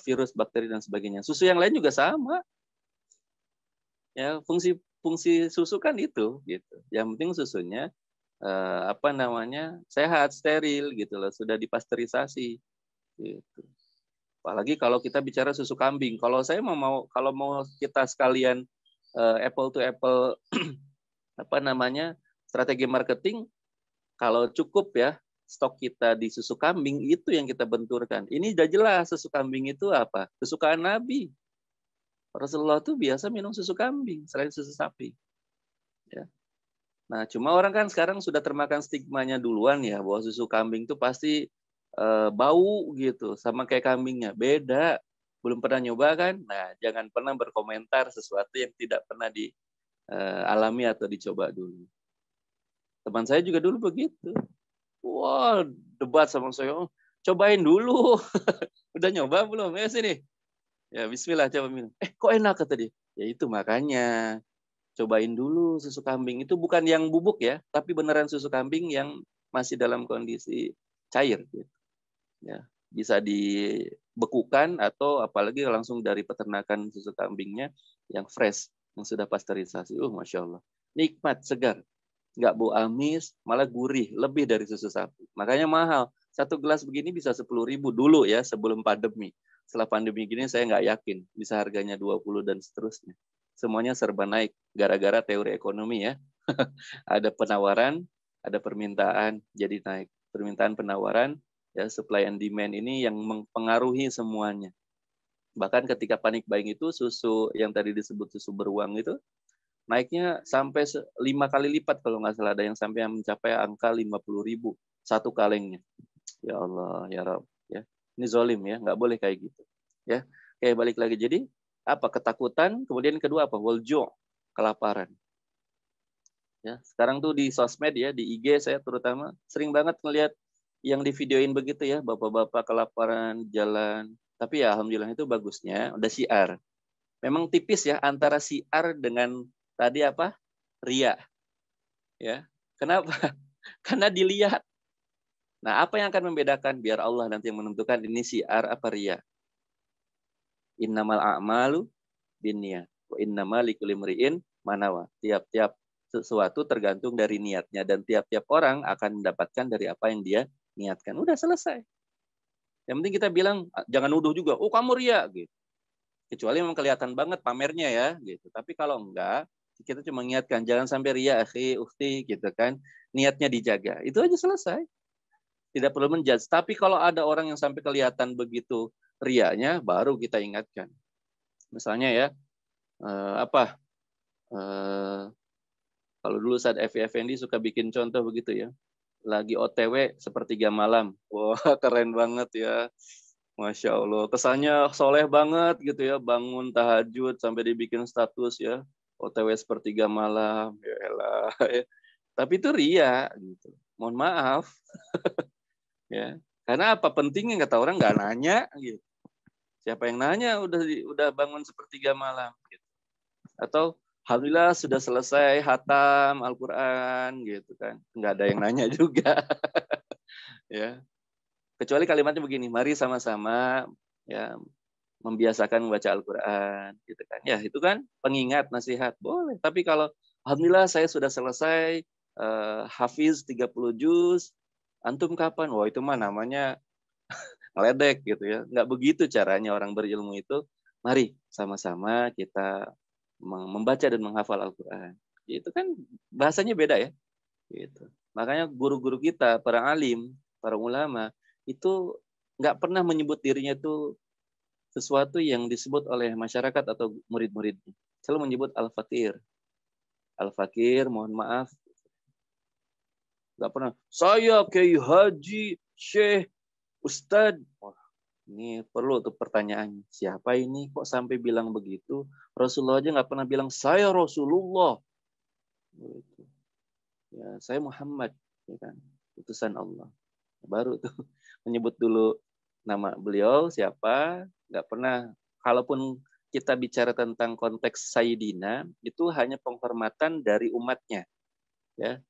virus, bakteri, dan sebagainya. Susu yang lain juga sama. Ya, fungsi susu kan itu gitu. Yang penting susunya sehat, steril gitu loh, sudah dipasteurisasi gitu. Apalagi kalau kita bicara susu kambing. Kalau mau kita sekalian apple to apple strategi marketing, kalau cukup ya stok kita di susu kambing, itu yang kita benturkan. Ini udah jelas susu kambing itu apa? Kesukaan Nabi. Rasulullah tuh biasa minum susu kambing selain susu sapi. Ya. Nah, cuma orang kan sekarang sudah termakan stigmanya duluan ya, bahwa susu kambing itu pasti bau gitu, sama kayak kambingnya. Beda. Belum pernah nyoba kan? Nah, jangan pernah berkomentar sesuatu yang tidak pernah dialami atau dicoba dulu. Teman saya juga dulu begitu. Wah, debat sama saya. Cobain dulu. Udah nyoba belum? Ya sini. Ya bismillah coba minum. Kok enak kata dia. Ya itu makanya cobain dulu susu kambing. Itu bukan yang bubuk ya, tapi beneran susu kambing yang masih dalam kondisi cair gitu. Ya, bisa dibekukan atau apalagi langsung dari peternakan susu kambingnya yang fresh, yang sudah pasteurisasi. Masya Allah. Nikmat, segar. Nggak bau amis, malah gurih, lebih dari susu sapi. Makanya mahal. Satu gelas begini bisa 10.000 dulu ya, sebelum pandemi. Setelah pandemi gini saya nggak yakin bisa harganya 20 dan seterusnya. Semuanya serba naik gara-gara teori ekonomi ya. Ada penawaran, ada permintaan, jadi naik. Permintaan penawaran, ya supply and demand ini yang mempengaruhi semuanya. Bahkan ketika panic buying itu susu yang tadi disebut susu beruang itu naiknya sampai 5 kali lipat kalau nggak salah, ada yang sampai mencapai angka 50.000 satu kalengnya. Ya Allah, ya Rabb, ya. Ini zolim ya, nggak boleh kayak gitu. Ya, kayak balik lagi. Jadi apa? Ketakutan, kemudian kedua apa? Walju', kelaparan. Ya, sekarang tuh di sosmed ya, di IG saya terutama sering banget ngelihat yang di videoin begitu ya, bapak-bapak kelaparan jalan. Tapi ya alhamdulillah itu bagusnya udah syiar. Memang tipis ya antara syiar dengan tadi apa? Ria. Ya. Kenapa? Karena dilihat. Nah, apa yang akan membedakan? Biar Allah nanti yang menentukan ini syiar apa ria. Innamal a'malu binniyat wa innamal likulli imri'in manawa. Tiap-tiap sesuatu tergantung dari niatnya dan tiap-tiap orang akan mendapatkan dari apa yang dia niatkan. Udah selesai. Yang penting kita bilang jangan nuduh juga, "Oh, kamu ria." gitu. Kecuali memang kelihatan banget pamernya ya gitu. Tapi kalau enggak, kita cuma mengingatkan jangan sampai ria, akhi, ukhti gitu kan. Niatnya dijaga. Itu aja selesai. Tidak perlu menjudge. Tapi kalau ada orang yang sampai kelihatan begitu riaknya, baru kita ingatkan. Misalnya ya, kalau dulu saat FFND suka bikin contoh begitu ya. Lagi OTW sepertiga malam. Wah, keren banget ya. Masya Allah. Kesannya soleh banget gitu ya. Bangun tahajud sampai dibikin status ya. OTW sepertiga malam. Ya elah. Tapi itu ria gitu. Mohon maaf. Ya. Karena apa pentingnya kata orang nggak nanya gitu. Siapa yang nanya udah bangun sepertiga malam gitu. Atau alhamdulillah sudah selesai hatam Al-Qur'an gitu kan. Nggak ada yang nanya juga. Ya. Kecuali kalimatnya begini, mari sama-sama ya membiasakan membaca Al-Qur'an gitu kan. Ya, itu kan pengingat nasihat boleh. Tapi kalau alhamdulillah saya sudah selesai hafiz 30 juz, antum kapan? Wah, itu mah namanya ngeledek gitu ya. Nggak begitu caranya orang berilmu itu. Mari sama-sama kita membaca dan menghafal Al-Quran. Itu kan bahasanya beda ya. Gitu. Makanya guru-guru kita, para alim, para ulama, itu nggak pernah menyebut dirinya itu sesuatu yang disebut oleh masyarakat atau murid-muridnya. Selalu menyebut Al-Fakir. Al-Fakir, mohon maaf. Nggak pernah. Saya Kiai Haji, Syekh, Ustadz. Ini perlu tuh pertanyaan. Siapa ini kok sampai bilang begitu? Rasulullah aja nggak pernah bilang, saya Rasulullah. Gitu. Ya, saya Muhammad. Ya kan? Utusan Allah. Baru tuh menyebut dulu nama beliau siapa. Nggak pernah. Kalaupun kita bicara tentang konteks Sayyidina, itu hanya penghormatan dari umatnya. Ya.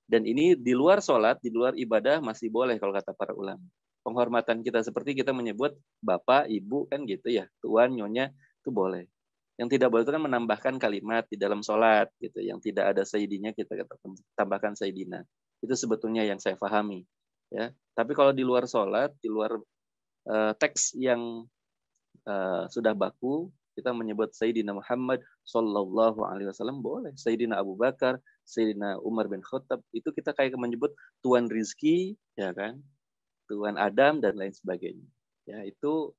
Dan ini di luar sholat, di luar ibadah masih boleh kalau kata para ulama. Penghormatan kita seperti kita menyebut bapak, ibu kan gitu ya, tuan, nyonya itu boleh. Yang tidak boleh itu kan menambahkan kalimat di dalam sholat gitu, yang tidak ada sayyidinya kita tambahkan sayyidina. Itu sebetulnya yang saya pahami. Ya, tapi kalau di luar sholat, di luar teks yang sudah baku, kita menyebut Sayyidina Muhammad Sallallahu Alaihi Wasallam boleh. Sayyidina Abu Bakar, Sayyidina Umar bin Khattab itu kita kayak menyebut Tuan Rizki, ya kan? Tuan Adam dan lain sebagainya. Ya, itu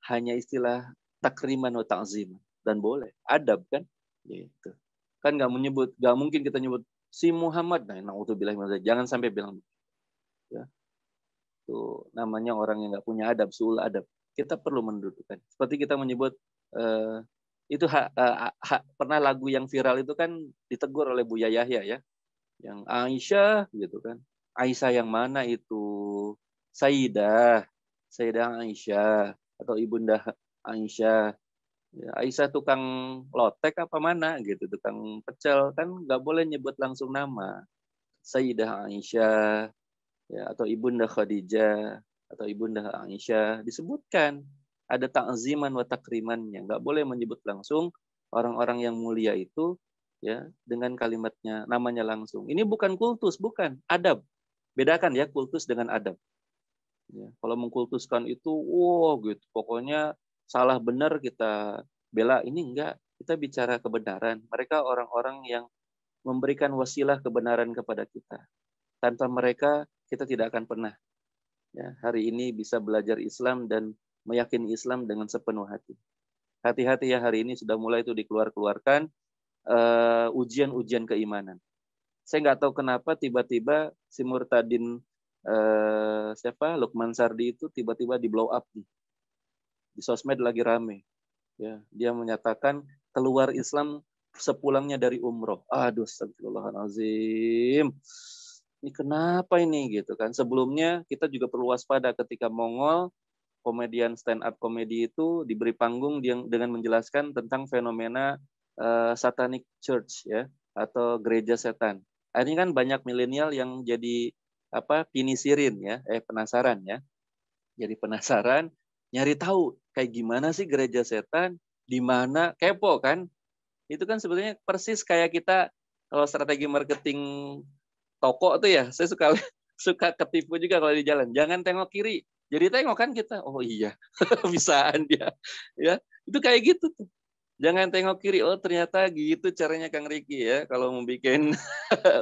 hanya istilah takriman wa ta'zim dan boleh adab kan? Gitu. Kan nggak mungkin kita nyebut si Muhammad. Nah, naudzubillah jangan sampai bilang ya. Itu namanya orang yang nggak punya adab, suul adab. Kita perlu mendudukkan. Seperti kita menyebut itu pernah lagu yang viral itu kan ditegur oleh Buya Yahya ya. Yang Aisyah gitu kan. Aisyah yang mana itu? Sayyidah Aisyah atau Ibunda Aisyah. Ya, Aisyah tukang lotek apa mana gitu, tukang pecel, kan nggak boleh nyebut langsung nama. Sayyidah Aisyah, ya, atau Ibunda Khadijah atau Ibunda Aisyah disebutkan. Ada ta'ziman wa takrimannya. Nggak boleh menyebut langsung orang-orang yang mulia itu ya dengan kalimatnya, namanya langsung. Ini bukan kultus, bukan adab. Bedakan ya kultus dengan adab. Ya, kalau mengkultuskan itu, wow gitu, pokoknya salah benar kita bela, ini enggak. Kita bicara kebenaran. Mereka orang-orang yang memberikan wasilah kebenaran kepada kita. Tanpa mereka, kita tidak akan pernah ya, hari ini bisa belajar Islam dan meyakini Islam dengan sepenuh hati. Hati-hati ya, hari ini sudah mulai itu dikeluarkan ujian-ujian keimanan. Saya nggak tahu kenapa tiba-tiba si Murtadin siapa Lukman Sardi itu tiba-tiba di blow up di sosmed lagi rame. Ya, dia menyatakan keluar Islam sepulangnya dari umroh. Aduh, astagfirullahaladzim. Ini kenapa ini gitu kan? Sebelumnya kita juga perlu waspada ketika Mongol komedian stand up komedi itu diberi panggung dengan menjelaskan tentang fenomena satanic church ya atau gereja setan. Ini kan banyak milenial yang jadi pinisirin ya, penasaran ya. Jadi penasaran, nyari tahu kayak gimana sih gereja setan, di mana, kepo kan? Itu kan sebetulnya persis kayak kita kalau strategi marketing toko tuh ya, saya suka suka ketipu juga kalau di jalan. Jangan tengok kiri, jadi tengok kan kita. Oh iya, bisaan dia. Ya, itu kayak gitu tuh. Jangan tengok kiri, oh ternyata gitu caranya Kang Riki ya kalau mau bikin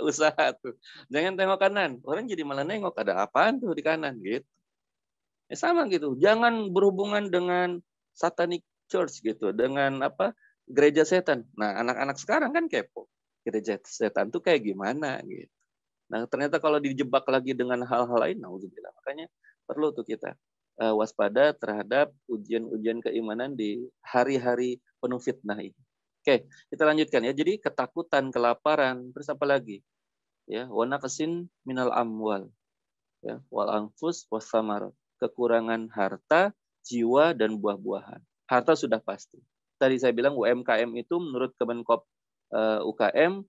usaha tuh. Jangan tengok kanan, orang jadi malah nengok ada apaan tuh di kanan gitu. Ya sama gitu. Jangan berhubungan dengan satanic church gitu, dengan gereja setan. Nah, anak-anak sekarang kan kepo. Gereja setan tuh kayak gimana gitu. Nah, ternyata kalau dijebak lagi dengan hal-hal lain, nauzubillah. Makanya perlu tuh kita waspada terhadap ujian-ujian keimanan di hari-hari penuh fitnah ini. Oke, kita lanjutkan ya. Jadi ketakutan, kelaparan, terus apa lagi? Ya, wa naqsin minal amwal. Ya, wal anfus was samarat. Kekurangan harta, jiwa dan buah-buahan. Harta sudah pasti. Tadi saya bilang UMKM itu menurut Kemenkop UKM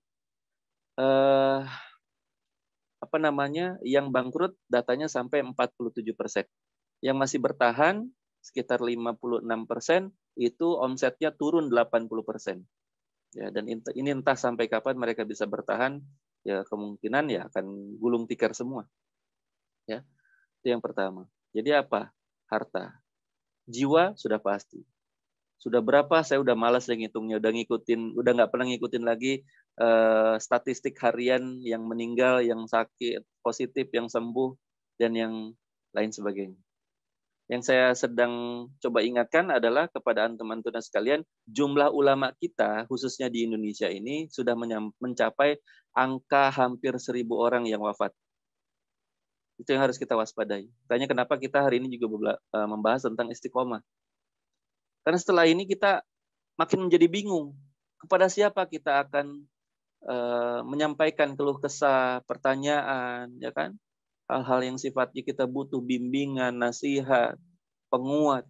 yang bangkrut datanya sampai 47%. Yang masih bertahan sekitar 56%, itu omsetnya turun 80%. Ya, dan ini entah sampai kapan mereka bisa bertahan, ya kemungkinan ya akan gulung tikar semua. Ya, itu yang pertama. Jadi apa? Harta. Jiwa sudah pasti. Sudah berapa? Saya udah malas ngitungnya, udah nggak pernah ngikutin lagi statistik harian yang meninggal, yang sakit, positif, yang sembuh, dan yang lain sebagainya. Yang saya sedang coba ingatkan adalah kepada teman-teman sekalian, jumlah ulama kita, khususnya di Indonesia ini, sudah mencapai angka hampir 1.000 orang yang wafat. Itu yang harus kita waspadai. Makanya kenapa kita hari ini juga membahas tentang istiqomah. Karena setelah ini kita makin menjadi bingung. Kepada siapa kita akan menyampaikan keluh kesah, pertanyaan, ya kan? Hal-hal yang sifatnya kita butuh bimbingan, nasihat, penguat.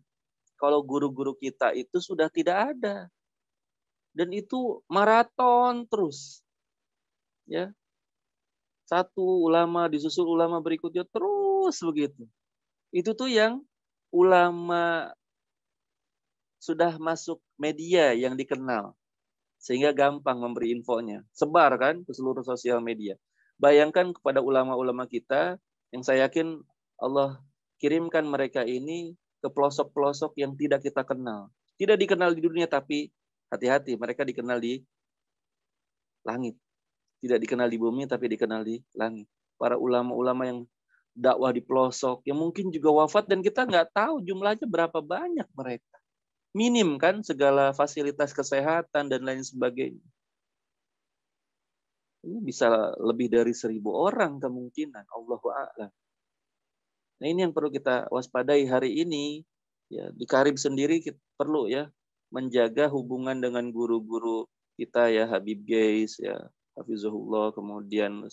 Kalau guru-guru kita itu sudah tidak ada. Dan itu maraton terus. Ya. Satu ulama disusul ulama berikutnya terus begitu. Itu tuh yang ulama sudah masuk media yang dikenal. Sehingga gampang memberi infonya. Sebar kan ke seluruh sosial media. Bayangkan kepada ulama-ulama kita yang saya yakin Allah kirimkan mereka ini ke pelosok-pelosok yang tidak kita kenal. Tidak dikenal di dunia, tapi hati-hati, mereka dikenal di langit. Tidak dikenal di bumi, tapi dikenal di langit. Para ulama-ulama yang dakwah di pelosok, yang mungkin juga wafat, dan kita nggak tahu jumlahnya berapa banyak mereka. Minim kan segala fasilitas kesehatan dan lain sebagainya. Ini bisa lebih dari 1.000 orang kemungkinan. Allahu a'lam. Nah, ini yang perlu kita waspadai hari ini. Ya, di Karib sendiri kita perlu ya menjaga hubungan dengan guru-guru kita ya, Habib Geis ya, Hafizahullah, kemudian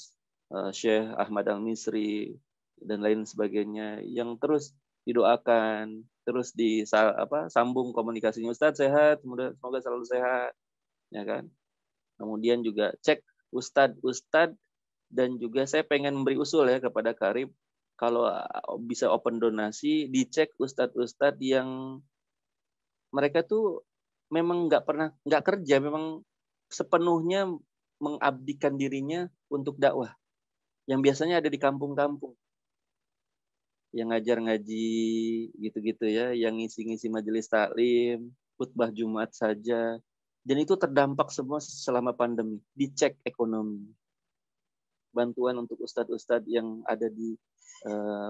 Syekh Ahmad Al-Misri, dan lain sebagainya, yang terus didoakan, terus sambung komunikasinya. Ustadz sehat, semoga selalu sehat, ya kan. Kemudian juga cek ustadz, dan juga saya pengen memberi usul ya kepada Karib, kalau bisa open donasi, dicek ustadz yang mereka tuh memang nggak kerja, memang sepenuhnya mengabdikan dirinya untuk dakwah, yang biasanya ada di kampung-kampung, yang ngajar ngaji gitu-gitu ya, yang ngisi-ngisi majelis taklim, khutbah Jumat saja, dan itu terdampak semua selama pandemi. Dicek ekonomi, bantuan untuk ustadz-ustadz yang ada di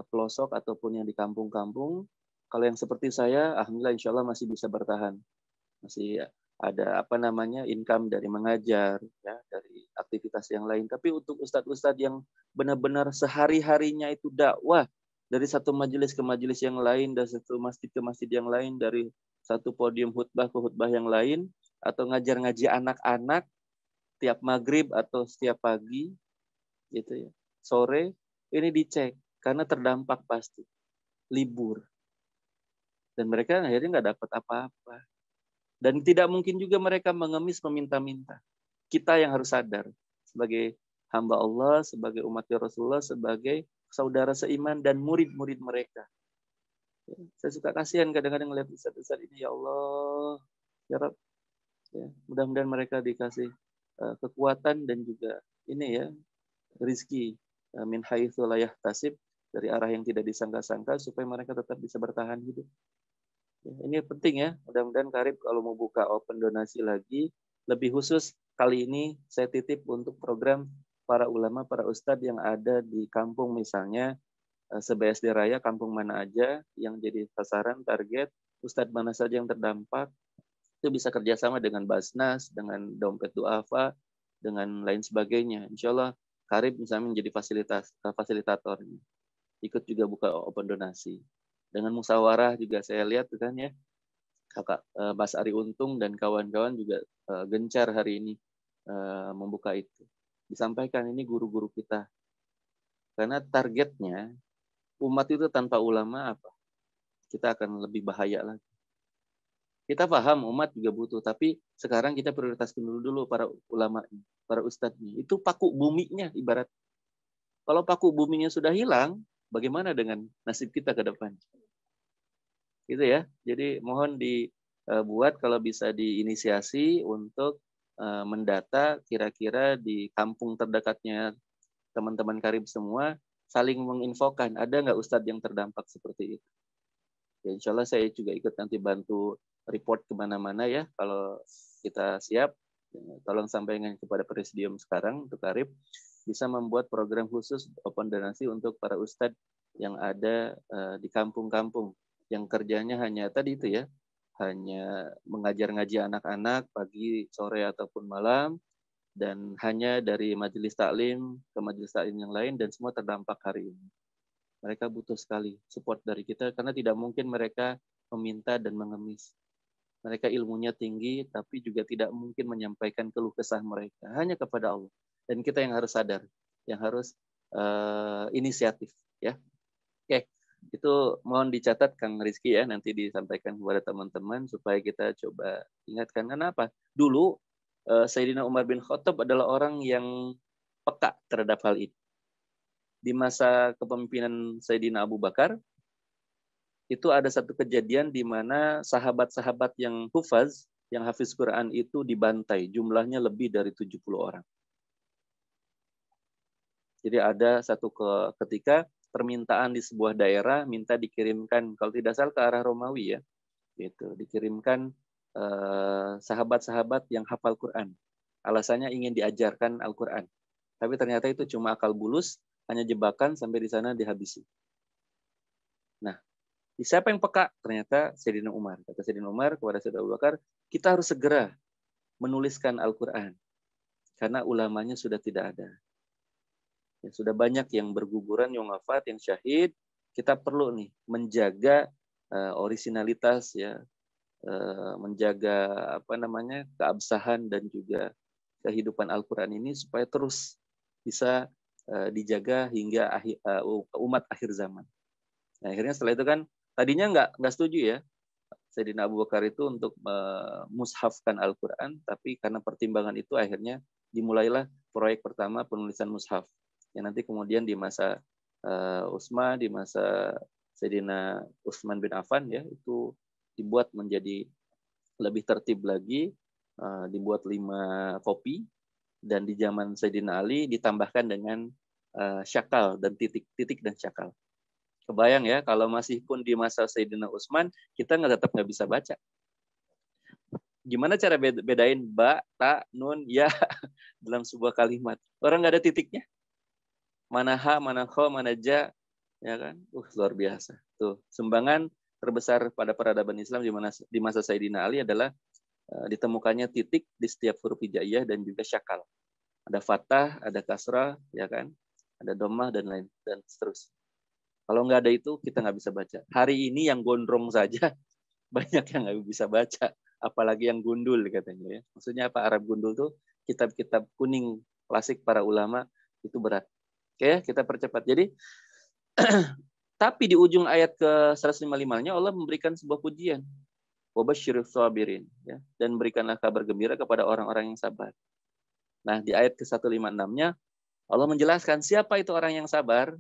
pelosok ataupun yang di kampung-kampung. Kalau yang seperti saya, alhamdulillah insya Allah masih bisa bertahan, masih ada income dari mengajar, ya, dari aktivitas yang lain. Tapi untuk ustadz-ustadz yang benar-benar sehari-harinya itu dakwah, dari satu majelis ke majelis yang lain, dari satu masjid ke masjid yang lain, dari satu podium khutbah ke khutbah yang lain, atau ngajar ngaji anak-anak tiap maghrib atau setiap pagi, gitu ya, sore, ini dicek karena terdampak pasti libur, dan mereka akhirnya nggak dapat apa-apa. Dan tidak mungkin juga mereka mengemis meminta-minta. Kita yang harus sadar sebagai hamba Allah, sebagai umat Rasulullah, sebagai saudara seiman dan murid-murid mereka. Saya suka kasihan kadang-kadang melihat ustadz-ustadz ini, ya Allah, ya Rabb, ya, mudah-mudahan mereka dikasih kekuatan dan juga ini ya, rizki min haitsu la yahtasib, dari arah yang tidak disangka-sangka, supaya mereka tetap bisa bertahan hidup. Ini penting ya, mudah-mudahan Karib kalau mau buka open donasi lagi, lebih khusus kali ini saya titip untuk program para ulama, para ustadz yang ada di kampung, misalnya se-BSD Raya, kampung mana aja yang jadi sasaran target, ustadz mana saja yang terdampak, itu bisa kerjasama dengan Basnas, dengan Dompet Duafa, dengan lain sebagainya. Insya Allah Karib misalnya menjadi fasilitatornya, ikut juga buka open donasi. Dengan musyawarah juga saya lihat kan ya, Kakak Mas Ari Untung dan kawan-kawan juga gencar hari ini membuka itu. Disampaikan ini guru-guru kita. Karena targetnya umat itu tanpa ulama apa? Kita akan lebih bahaya lagi. Kita paham umat juga butuh, tapi sekarang kita prioritaskan dulu para ulama, para ustadznya. Itu paku buminya ibarat. Kalau paku buminya sudah hilang, bagaimana dengan nasib kita ke depan? Gitu ya. Jadi mohon dibuat kalau bisa diinisiasi untuk mendata kira-kira di kampung terdekatnya teman-teman Karib semua, saling menginfokan ada nggak ustadz yang terdampak seperti itu. Ya, insya Allah saya juga ikut nanti bantu report kemana-mana ya, kalau kita siap. Tolong sampaikan kepada presidium sekarang untuk Karib, bisa membuat program khusus open donasi untuk para ustadz yang ada di kampung-kampung, yang kerjanya hanya tadi itu ya, hanya mengajar ngaji anak-anak pagi, sore, ataupun malam, dan hanya dari majelis taklim ke majelis taklim yang lain, dan semua terdampak hari ini. Mereka butuh sekali support dari kita, karena tidak mungkin mereka meminta dan mengemis. Mereka ilmunya tinggi, tapi juga tidak mungkin menyampaikan keluh kesah mereka, hanya kepada Allah. Dan kita yang harus sadar, yang harus inisiatif. Ya, oke. Itu mohon dicatat Kang Rizky ya, nanti disampaikan kepada teman-teman supaya kita coba ingatkan. Kenapa? Dulu Sayyidina Umar bin Khattab adalah orang yang peka terhadap hal ini. Di masa kepemimpinan Sayyidina Abu Bakar, itu ada satu kejadian di mana sahabat-sahabat yang hufaz, yang hafiz Quran itu dibantai, jumlahnya lebih dari 70 orang. Jadi ada satu ketika permintaan di sebuah daerah minta dikirimkan, kalau tidak salah ke arah Romawi ya, gitu, dikirimkan sahabat-sahabat yang hafal Quran. Alasannya ingin diajarkan Al-Quran. Tapi ternyata itu cuma akal bulus, hanya jebakan sampai di sana dihabisi. Nah, siapa yang peka? Ternyata Sayyidina Umar. Kata Sayyidina Umar kepada Sayyidina Abu Bakar, kita harus segera menuliskan Al-Quran. Karena ulamanya sudah tidak ada. Ya, sudah banyak yang berguguran, yang wafat, yang syahid. Kita perlu nih menjaga orisinalitas ya, menjaga keabsahan dan juga kehidupan Al-Quran ini supaya terus bisa dijaga hingga umat akhir zaman. Nah, akhirnya setelah itu kan tadinya nggak setuju ya Sayyidina Abu Bakar itu untuk mushafkan Al-Quran, tapi karena pertimbangan itu akhirnya dimulailah proyek pertama penulisan mushaf. Yang nanti kemudian di masa Utsman, di masa Sayyidina Utsman bin Affan ya itu dibuat menjadi lebih tertib lagi, dibuat 5 kopi, dan di zaman Sayyidina Ali ditambahkan dengan syakal dan titik dan syakal. Kebayang ya kalau masih pun di masa Sayyidina Utsman kita tetap nggak bisa baca. Gimana cara bedain ba, ta, nun, ya dalam sebuah kalimat? Orang nggak ada titiknya. Mana ha, mana kho, mana ja, ya kan? Luar biasa. Tuh, sumbangan terbesar pada peradaban Islam di masa Sayyidina Ali adalah ditemukannya titik di setiap huruf hijaiyah dan juga syakal. Ada fathah, ada kasrah, ya kan? Ada dhammah dan lain dan seterusnya. Kalau nggak ada itu kita nggak bisa baca. Hari ini yang gondrong saja banyak yang nggak bisa baca, apalagi yang gundul katanya ya. Maksudnya apa? Arab gundul tuh kitab-kitab kuning klasik para ulama itu berat. Oke, kita percepat. Jadi tapi di ujung ayat ke 155-nya Allah memberikan sebuah pujian. Wabasyirus sabirin, ya, dan berikanlah kabar gembira kepada orang-orang yang sabar. Nah, di ayat ke 156-nya Allah menjelaskan siapa itu orang yang sabar.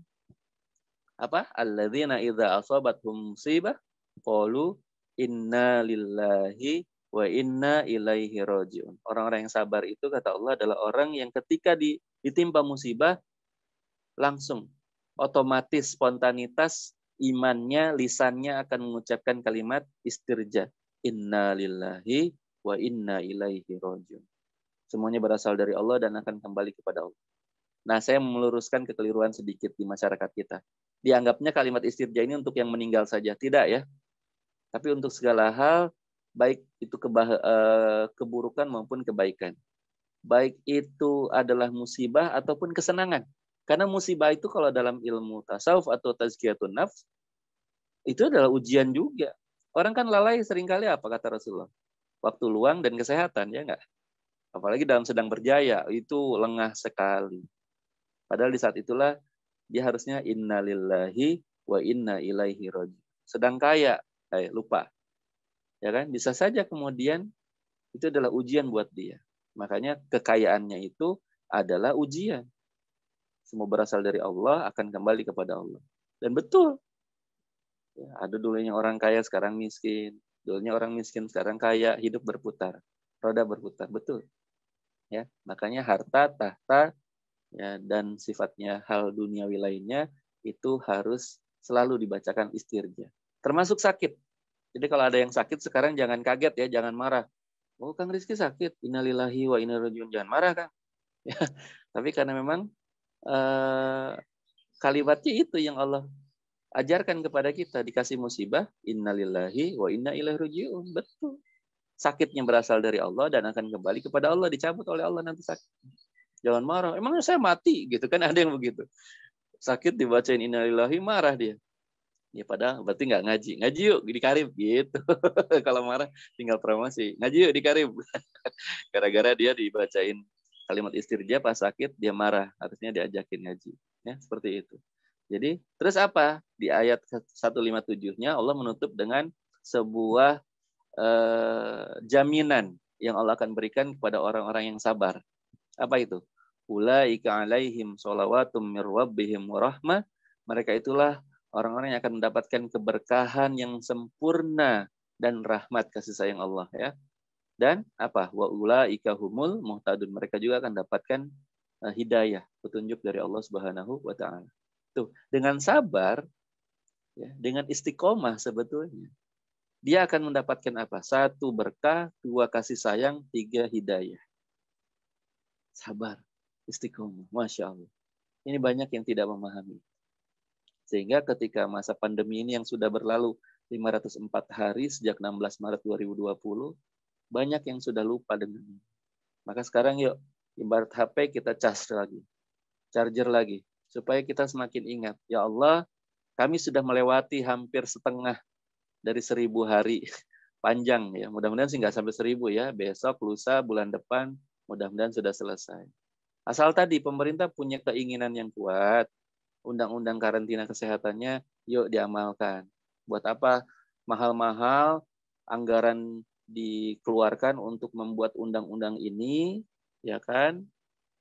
Apa? Alladzina idza asabathum musibah qalu inna lillahi wa inna ilaihi rajiun. Orang-orang yang sabar itu kata Allah adalah orang yang ketika ditimpa musibah langsung otomatis spontanitas imannya, lisannya akan mengucapkan kalimat istirja. Inna lillahi wa inna ilaihi rajiun. Semuanya berasal dari Allah dan akan kembali kepada Allah. Nah, saya meluruskan kekeliruan sedikit di masyarakat kita. Dianggapnya kalimat istirja ini untuk yang meninggal saja. Tidak ya. Tapi untuk segala hal, baik itu keburukan maupun kebaikan. Baik itu adalah musibah ataupun kesenangan. Karena musibah itu kalau dalam ilmu tasawuf atau tazkiyatun nafs, itu adalah ujian juga. Orang kan lalai seringkali apa kata Rasulullah? Waktu luang dan kesehatan, ya enggak? Apalagi dalam sedang berjaya, itu lengah sekali. Padahal di saat itulah dia harusnya innalillahi wa inna ilaihi rajiun. Sedang kaya, lupa. Ya kan? Bisa saja kemudian itu adalah ujian buat dia. Makanya kekayaannya itu adalah ujian. Semua berasal dari Allah, akan kembali kepada Allah. Dan betul. Ya, ada dulunya orang kaya sekarang miskin. Dulunya orang miskin sekarang kaya, hidup berputar. Roda berputar, betul. Ya, makanya harta, tahta, ya, dan sifatnya hal duniawi lainnya itu harus selalu dibacakan istirja. Termasuk sakit. Jadi kalau ada yang sakit sekarang jangan kaget ya, jangan marah. Oh, Kang Rizky sakit. Innalillahi wa inna ilaihi rajiun. Jangan marah, Kang. Ya, tapi karena memang kalimatnya itu yang Allah ajarkan kepada kita, dikasih musibah, innalillahi wa inna ilaihi rajiun. Betul. Sakitnya berasal dari Allah dan akan kembali kepada Allah, dicabut oleh Allah nanti sakit. Jangan marah. Emangnya saya mati gitu kan, ada yang begitu. Sakit dibacain innalillahi, marah dia. Ya padahal berarti nggak ngaji. Ngaji yuk di Karib gitu. Kalau marah tinggal promosi. Ngaji yuk di Karib. Gara-gara dia dibacain kalimat istirja pas sakit dia marah, harusnya diajakin ngaji. Ya, seperti itu. Jadi, terus apa? Di ayat 157-nya Allah menutup dengan sebuah jaminan yang Allah akan berikan kepada orang-orang yang sabar. Apa itu? Ulaika alaihim sholawatum mir rabbihim wa rahmah. Mereka itulah orang-orang yang akan mendapatkan keberkahan yang sempurna dan rahmat kasih sayang Allah ya. Dan apa? Wa ulaika humul muhtadun. Mereka juga akan dapatkan hidayah, petunjuk dari Allah Subhanahu wa taala. Tuh, dengan sabar ya, dengan istiqomah sebetulnya dia akan mendapatkan apa? 1 berkah, 2 kasih sayang, 3 hidayah. Sabar, istiqomah, Masya Allah. Ini banyak yang tidak memahami. Sehingga ketika masa pandemi ini yang sudah berlalu 504 hari sejak 16 Maret 2020, banyak yang sudah lupa dengan ini. Maka sekarang yuk, ibarat HP kita cas lagi, charger lagi, supaya kita semakin ingat. Ya Allah, kami sudah melewati hampir setengah dari 1000 hari panjang ya. Mudah-mudahan sih nggak sampai 1000 ya. Besok, lusa, bulan depan, mudah-mudahan sudah selesai. Asal tadi pemerintah punya keinginan yang kuat, undang-undang karantina kesehatannya yuk diamalkan. Buat apa mahal-mahal anggaran dikeluarkan untuk membuat undang-undang ini, ya kan?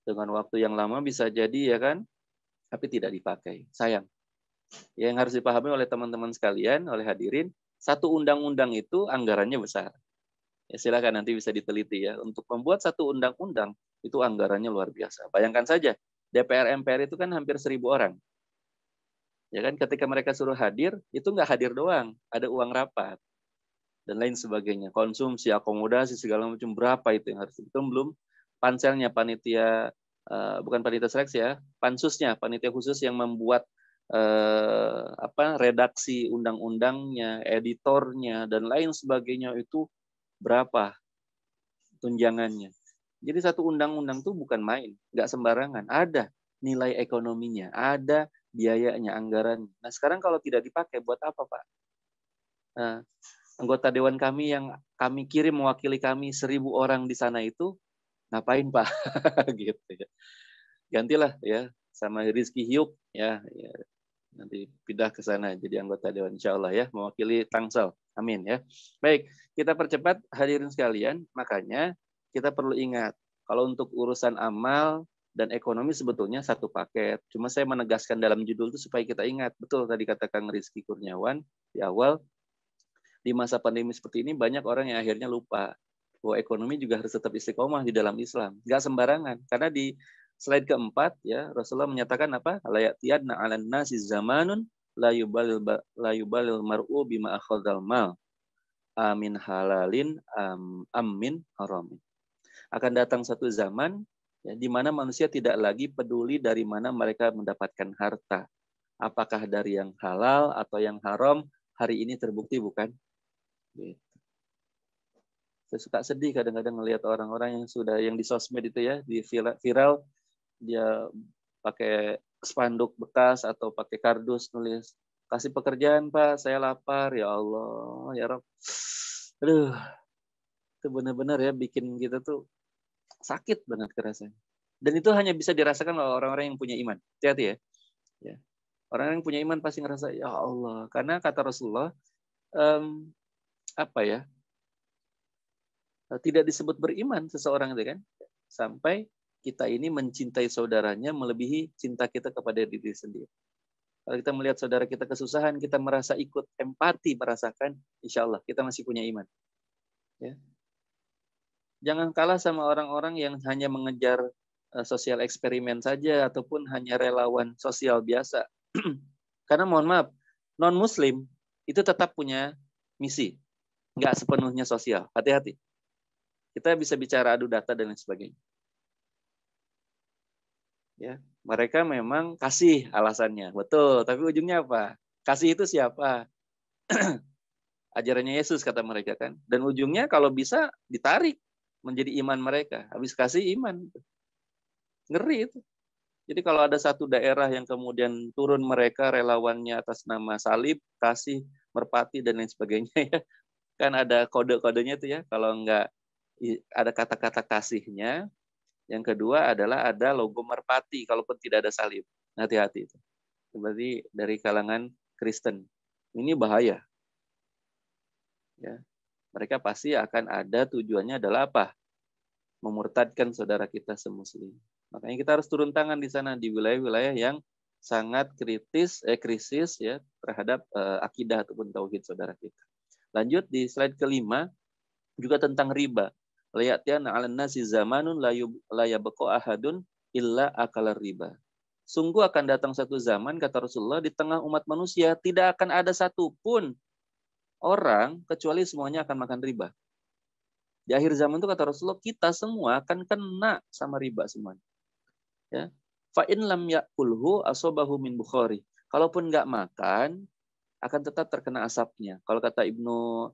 Dengan waktu yang lama bisa jadi, ya kan? Tapi tidak dipakai. Sayang. Yang harus dipahami oleh teman-teman sekalian, oleh hadirin, satu undang-undang itu anggarannya besar. Ya, silakan nanti bisa diteliti ya. Untuk membuat satu undang-undang itu anggarannya luar biasa. Bayangkan saja, DPR MPR itu kan hampir 1.000 orang. Ya kan, ketika mereka suruh hadir, itu nggak hadir doang, ada uang rapat dan lain sebagainya, konsumsi, akomodasi segala macam, berapa itu yang harus dihitung, belum panselnya, panitia bukan panitia seleksi ya, pansusnya, panitia khusus yang membuat redaksi undang-undangnya, editornya dan lain sebagainya, itu berapa tunjangannya. Jadi satu undang-undang itu bukan main, nggak sembarangan, ada nilai ekonominya, ada biayanya, anggaran. Nah sekarang kalau tidak dipakai, buat apa Pak? Nah, anggota dewan kami yang kami kirim mewakili kami 1.000 orang di sana itu, ngapain Pak? Gitu ya. Gantilah ya sama Rizky Hyuk ya, nanti pindah ke sana jadi anggota dewan insya Allah ya, mewakili Tangsel. Amin ya. Baik, kita percepat hadirin sekalian. Makanya kita perlu ingat kalau untuk urusan amal dan ekonomi sebetulnya satu paket. Cuma saya menegaskan dalam judul itu supaya kita ingat. Betul tadi kata Kang Rizky Kurniawan di awal, di masa pandemi seperti ini banyak orang yang akhirnya lupa bahwa ekonomi juga harus tetap istiqomah di dalam Islam. Nggak sembarangan. Karena di slide keempat ya Rasulullah menyatakan apa? La ya'tiyanna 'alan nasi zamanun la yubalil mar'u bima akhadhal mal amin halalin amin haramin. Akan datang satu zaman ya, di mana manusia tidak lagi peduli dari mana mereka mendapatkan harta. Apakah dari yang halal atau yang haram, hari ini terbukti bukan? Gitu. Saya suka sedih kadang-kadang melihat orang-orang yang di sosmed itu ya, di viral, dia pakai spanduk bekas atau pakai kardus nulis, kasih pekerjaan Pak, saya lapar, ya Allah, ya Rabb. Aduh, itu benar-benar ya bikin kita tuh sakit banget kerasanya. Dan itu hanya bisa dirasakan oleh orang-orang yang punya iman. Hati-hati ya. Ya. Orang yang punya iman pasti ngerasa, ya Allah. Karena kata Rasulullah, tidak disebut beriman seseorang itu kan, sampai kita ini mencintai saudaranya melebihi cinta kita kepada diri sendiri. Kalau kita melihat saudara kita kesusahan, kita merasa ikut empati, merasakan, insya Allah kita masih punya iman. Ya. Jangan kalah sama orang-orang yang hanya mengejar sosial eksperimen saja, ataupun hanya relawan sosial biasa. Karena mohon maaf, non-muslim itu tetap punya misi. Nggak sepenuhnya sosial. Hati-hati. Kita bisa bicara adu data dan lain sebagainya. Ya, mereka memang kasih alasannya, betul. Tapi ujungnya apa? Kasih itu siapa? Ajarannya Yesus kata mereka kan. Dan ujungnya kalau bisa ditarik menjadi iman mereka. Habis kasih iman. Ngeri itu. Jadi kalau ada satu daerah yang kemudian turun mereka relawannya atas nama salib, kasih, merpati dan lain sebagainya ya. Kan ada kode-kodenya itu ya. Kalau enggak ada kata-kata kasihnya. Yang kedua adalah ada logo merpati, kalaupun tidak ada salib. Hati-hati itu. Berarti dari kalangan Kristen. Ini bahaya. Ya. Mereka pasti akan ada tujuannya adalah apa? Memurtadkan saudara kita semuslim. Makanya kita harus turun tangan di sana, di wilayah-wilayah yang sangat krisis ya terhadap akidah ataupun tauhid saudara kita. Lanjut di slide kelima, juga tentang riba. Layatiana 'alan nasi zamanun la yabqa ahadun illa akala riba. Sungguh akan datang satu zaman, kata Rasulullah, di tengah umat manusia tidak akan ada satupun orang kecuali semuanya akan makan riba. Di akhir zaman itu kata Rasulullah, kita semua akan kena sama riba semuanya. Ya. Fa in lam ya'kulhu asabahu min bukhari. Kalaupun nggak makan, akan tetap terkena asapnya. Kalau kata Ibnu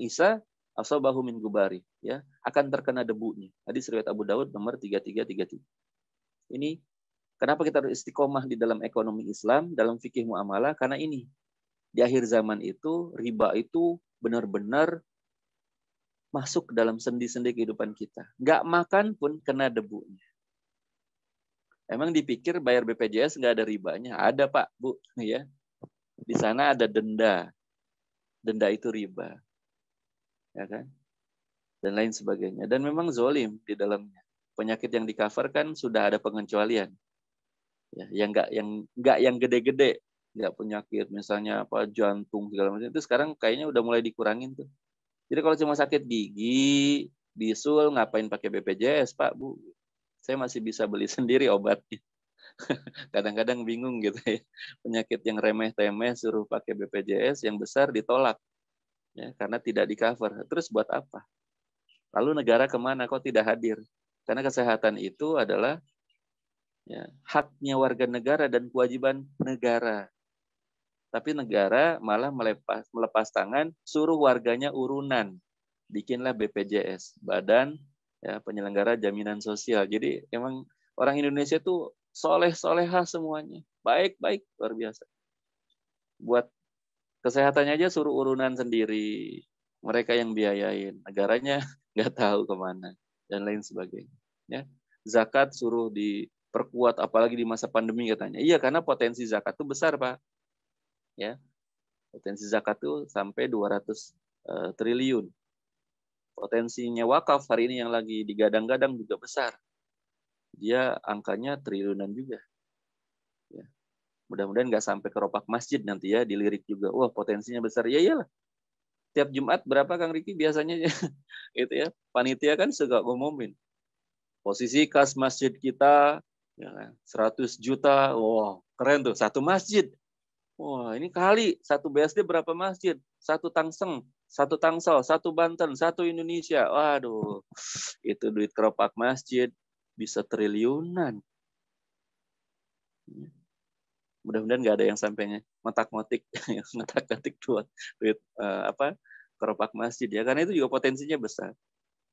Isa, asabahu min gubari, ya, akan terkena debunya. Hadis riwayat Abu Daud nomor 3333. Ini kenapa kita harus istiqomah di dalam ekonomi Islam, dalam fikih muamalah, karena ini di akhir zaman itu riba itu benar-benar masuk ke dalam sendi-sendi kehidupan kita. Nggak makan pun kena debunya. Emang dipikir bayar BPJS nggak ada ribanya? Ada Pak, Bu, ya. Di sana ada denda. Denda itu riba, ya kan? Dan lain sebagainya. Dan memang zolim di dalamnya. Penyakit yang di cover kan sudah ada pengecualian. Ya, yang gede-gede, nggak penyakit misalnya apa jantung segala macam itu sekarang kayaknya udah mulai dikurangin tuh. Jadi kalau cuma sakit gigi, bisul, ngapain pakai BPJS Pak, Bu? Saya masih bisa beli sendiri obatnya. Kadang-kadang bingung gitu ya. Penyakit yang remeh-temeh suruh pakai BPJS, yang besar ditolak. Ya, karena tidak di cover. Terus buat apa? Lalu negara kemana kok tidak hadir? Karena kesehatan itu adalah ya, haknya warga negara dan kewajiban negara. Tapi negara malah melepas tangan, suruh warganya urunan. Bikinlah BPJS, Badan ya, Penyelenggara Jaminan Sosial. Jadi emang orang Indonesia tuh soleh-soleha semuanya. Baik-baik, luar biasa. Buat kesehatannya aja suruh urunan sendiri. Mereka yang biayain. Negaranya nggak tahu kemana. Dan lain sebagainya. Ya. Zakat suruh diperkuat, apalagi di masa pandemi katanya. Iya, karena potensi zakat itu besar, Pak. Ya, potensi zakat itu sampai 200 triliun. Potensinya wakaf hari ini yang lagi digadang-gadang juga besar. Dia angkanya triliunan juga. Ya. Mudah-mudahan nggak sampai keropak masjid nanti ya, dilirik juga. Wah, potensinya besar. Ya iyalah. Tiap Jumat berapa Kang Riki biasanya? Gitu ya. Panitia kan suka ngumumin. Posisi kas masjid kita ya, 100 juta. Wah, keren tuh. Satu masjid. Wah, ini kali satu BSD berapa masjid? Satu Tangsel, satu Banten, satu Indonesia. Waduh, itu duit keropak masjid bisa triliunan. Mudah-mudahan nggak ada yang sampainya ngotak-ngotik, ngotak-ngotik duit keropak masjid ya, karena itu juga potensinya besar.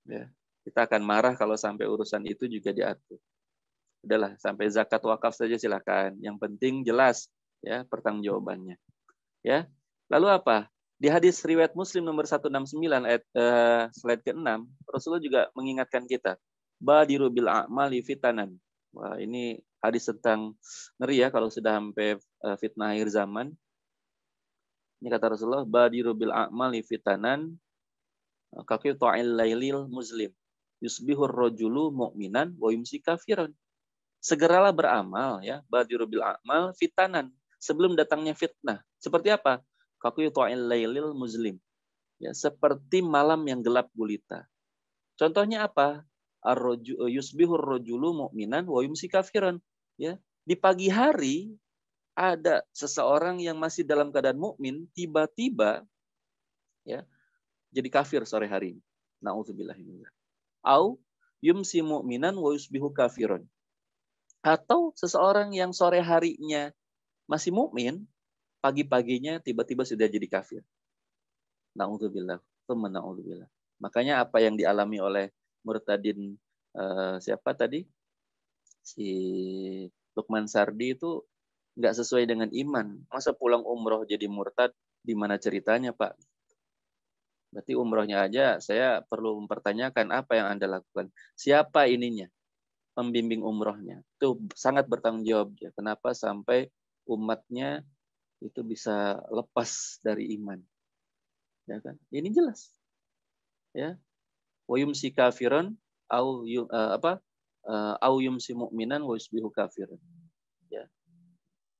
Ya, kita akan marah kalau sampai urusan itu juga diatur. Udahlah, sampai zakat wakaf saja silakan. Yang penting jelas ya pertanggungjawabannya. Ya. Lalu apa? Di hadis riwayat Muslim nomor 169 ayat slide ke-6, Rasulullah juga mengingatkan kita, badiru bil a'mali fitanan. Wah, ini hadis tentang ngeri ya kalau sudah sampai fitnah akhir zaman. Ini kata Rasulullah, badiru bil a'mali fitanan kaqita'il lailil muslim. Yusbihur rajulu mu'minan wa yumsi kafiran. Segeralah beramal ya, badiru bil a'mal fitanan, sebelum datangnya fitnah. Seperti apa? Kaqita'il lailil muslim. Ya, seperti malam yang gelap gulita. Contohnya apa? Yusbihur rajulu mu'minan wa yumsi kafiran. Ya, di pagi hari ada seseorang yang masih dalam keadaan mukmin tiba-tiba ya jadi kafir sore hari. Nauzubillah. Au yumsi mu'minan wa yusbihu kafiran. Atau seseorang yang sore harinya masih mukmin, pagi-paginya tiba-tiba sudah jadi kafir. Na'udzubillah. Na'udzubillah. Makanya apa yang dialami oleh murtadin siapa tadi? Si Lukman Sardi itu nggak sesuai dengan iman. Masa pulang umroh jadi murtad? Di mana ceritanya, Pak? Berarti umrohnya aja saya perlu mempertanyakan apa yang Anda lakukan. Siapa ininya? Pembimbing umrohnya. Itu sangat bertanggung jawab. Ya. Kenapa sampai umatnya itu bisa lepas dari iman? Ya kan? Ini jelas. Ya. Wa yumsi kafiran au au yumsi mu'minan wa yusbihu kafiran. Ya.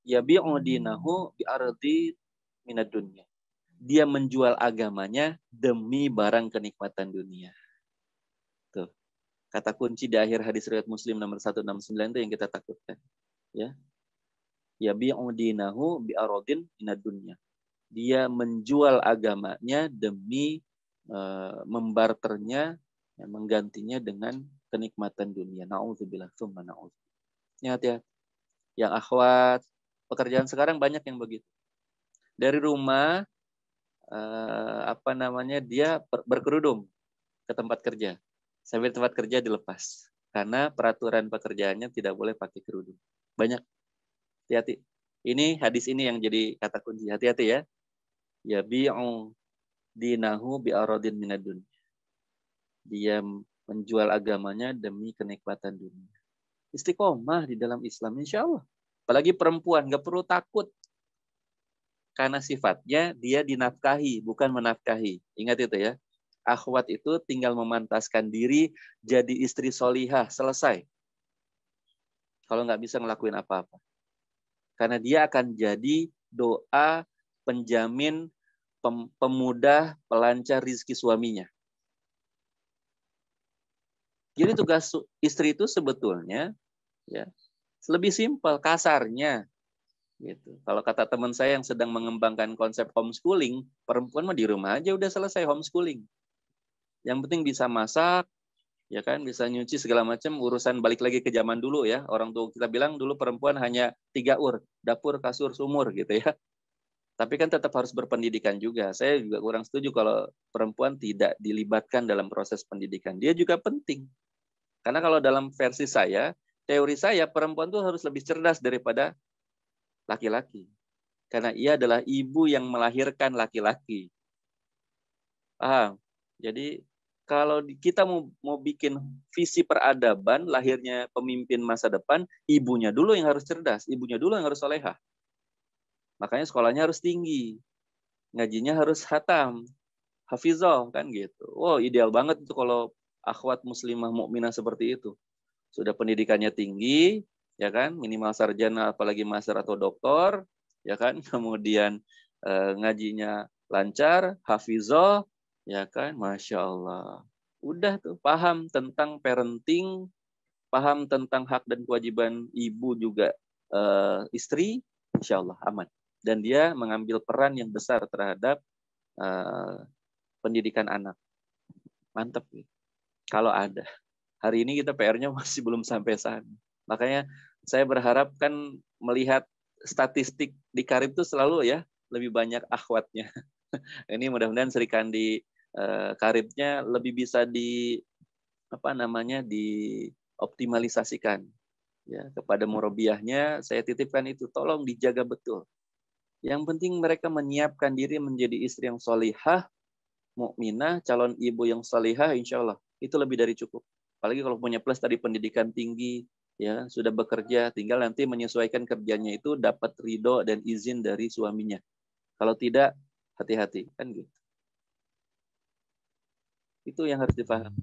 Yabi'u dinahu bi ardi minad dunya. Dia menjual agamanya demi barang kenikmatan dunia. Tuh. Kata kunci di akhir hadis riwayat Muslim nomor 169 itu yang kita takutkan. Ya. Yabi'u dinahu bi ardin minad dunya. Dia menjual agamanya demi membarternya, ya, menggantinya dengan kenikmatan dunia. Na'udzubillah, tsumma na'udzubillah. Ya, hati-hati. Yang akhwat, pekerjaan sekarang banyak yang begitu. Dari rumah, dia berkerudung ke tempat kerja. Sampai tempat kerja dilepas. Karena peraturan pekerjaannya tidak boleh pakai kerudung. Banyak. Hati-hati. Ini hadis ini yang jadi kata kunci. Hati-hati ya. Ya bi'u dinahu bi'aradin minad dunya. Dia menjual agamanya demi kenikmatan dunia. Istiqomah di dalam Islam, insya Allah. Apalagi perempuan, nggak perlu takut. Karena sifatnya dia dinafkahi, bukan menafkahi. Ingat itu ya. Akhwat itu tinggal memantaskan diri jadi istri solihah, selesai. Kalau nggak bisa ngelakuin apa-apa. Karena dia akan jadi doa penjamin, pemudah, pelancar rizki suaminya. Jadi tugas istri itu sebetulnya ya lebih simpel, kasarnya. Gitu. Kalau kata teman saya yang sedang mengembangkan konsep homeschooling, perempuan mah di rumah aja udah selesai homeschooling. Yang penting bisa masak, ya kan, bisa nyuci segala macam, urusan balik lagi ke zaman dulu ya. Orang tua kita bilang dulu perempuan hanya 3 dapur, kasur, sumur gitu ya. Tapi kan tetap harus berpendidikan juga. Saya juga kurang setuju kalau perempuan tidak dilibatkan dalam proses pendidikan. Dia juga penting. Karena kalau dalam versi saya, teori saya, perempuan tuh harus lebih cerdas daripada laki-laki. Karena ia adalah ibu yang melahirkan laki-laki. Paham? Jadi kalau kita mau bikin visi peradaban, lahirnya pemimpin masa depan, ibunya dulu yang harus cerdas, ibunya dulu yang harus solehah. Makanya sekolahnya harus tinggi, ngajinya harus hatam, hafizah kan gitu. Wow, ideal banget itu kalau akhwat muslimah mukminah seperti itu. Sudah pendidikannya tinggi, ya kan, minimal sarjana, apalagi master atau doktor, ya kan, kemudian ngajinya lancar, hafizah, ya kan, masya Allah. Udah tuh paham tentang parenting, paham tentang hak dan kewajiban ibu juga istri, insya Allah aman. Dan dia mengambil peran yang besar terhadap pendidikan anak. Mantap nih. Kalau ada. Hari ini kita PR-nya masih belum sampai sana. Makanya saya berharap kan melihat statistik di Karib itu selalu ya lebih banyak akhwatnya. Ini mudah-mudahan Sri Kandi Karibnya lebih bisa dioptimalisasikan ya. Kepada murabbiahnya saya titipkan itu, tolong dijaga betul. Yang penting mereka menyiapkan diri menjadi istri yang solihah, mukminah, calon ibu yang solihah, insya Allah itu lebih dari cukup. Apalagi kalau punya plus tadi pendidikan tinggi, ya sudah bekerja, tinggal nanti menyesuaikan kerjanya itu dapat ridho dan izin dari suaminya. Kalau tidak, hati-hati kan gitu. Itu yang harus dipahami.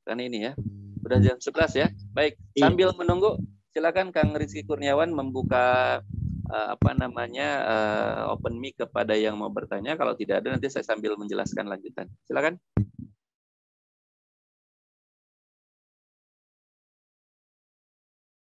Karena ini ya, udah jam 11 ya. Baik, sambil menunggu, silakan Kang Rizky Kurniawan membuka open mic kepada yang mau bertanya. Kalau tidak ada nanti saya sambil menjelaskan lanjutan. Silakan.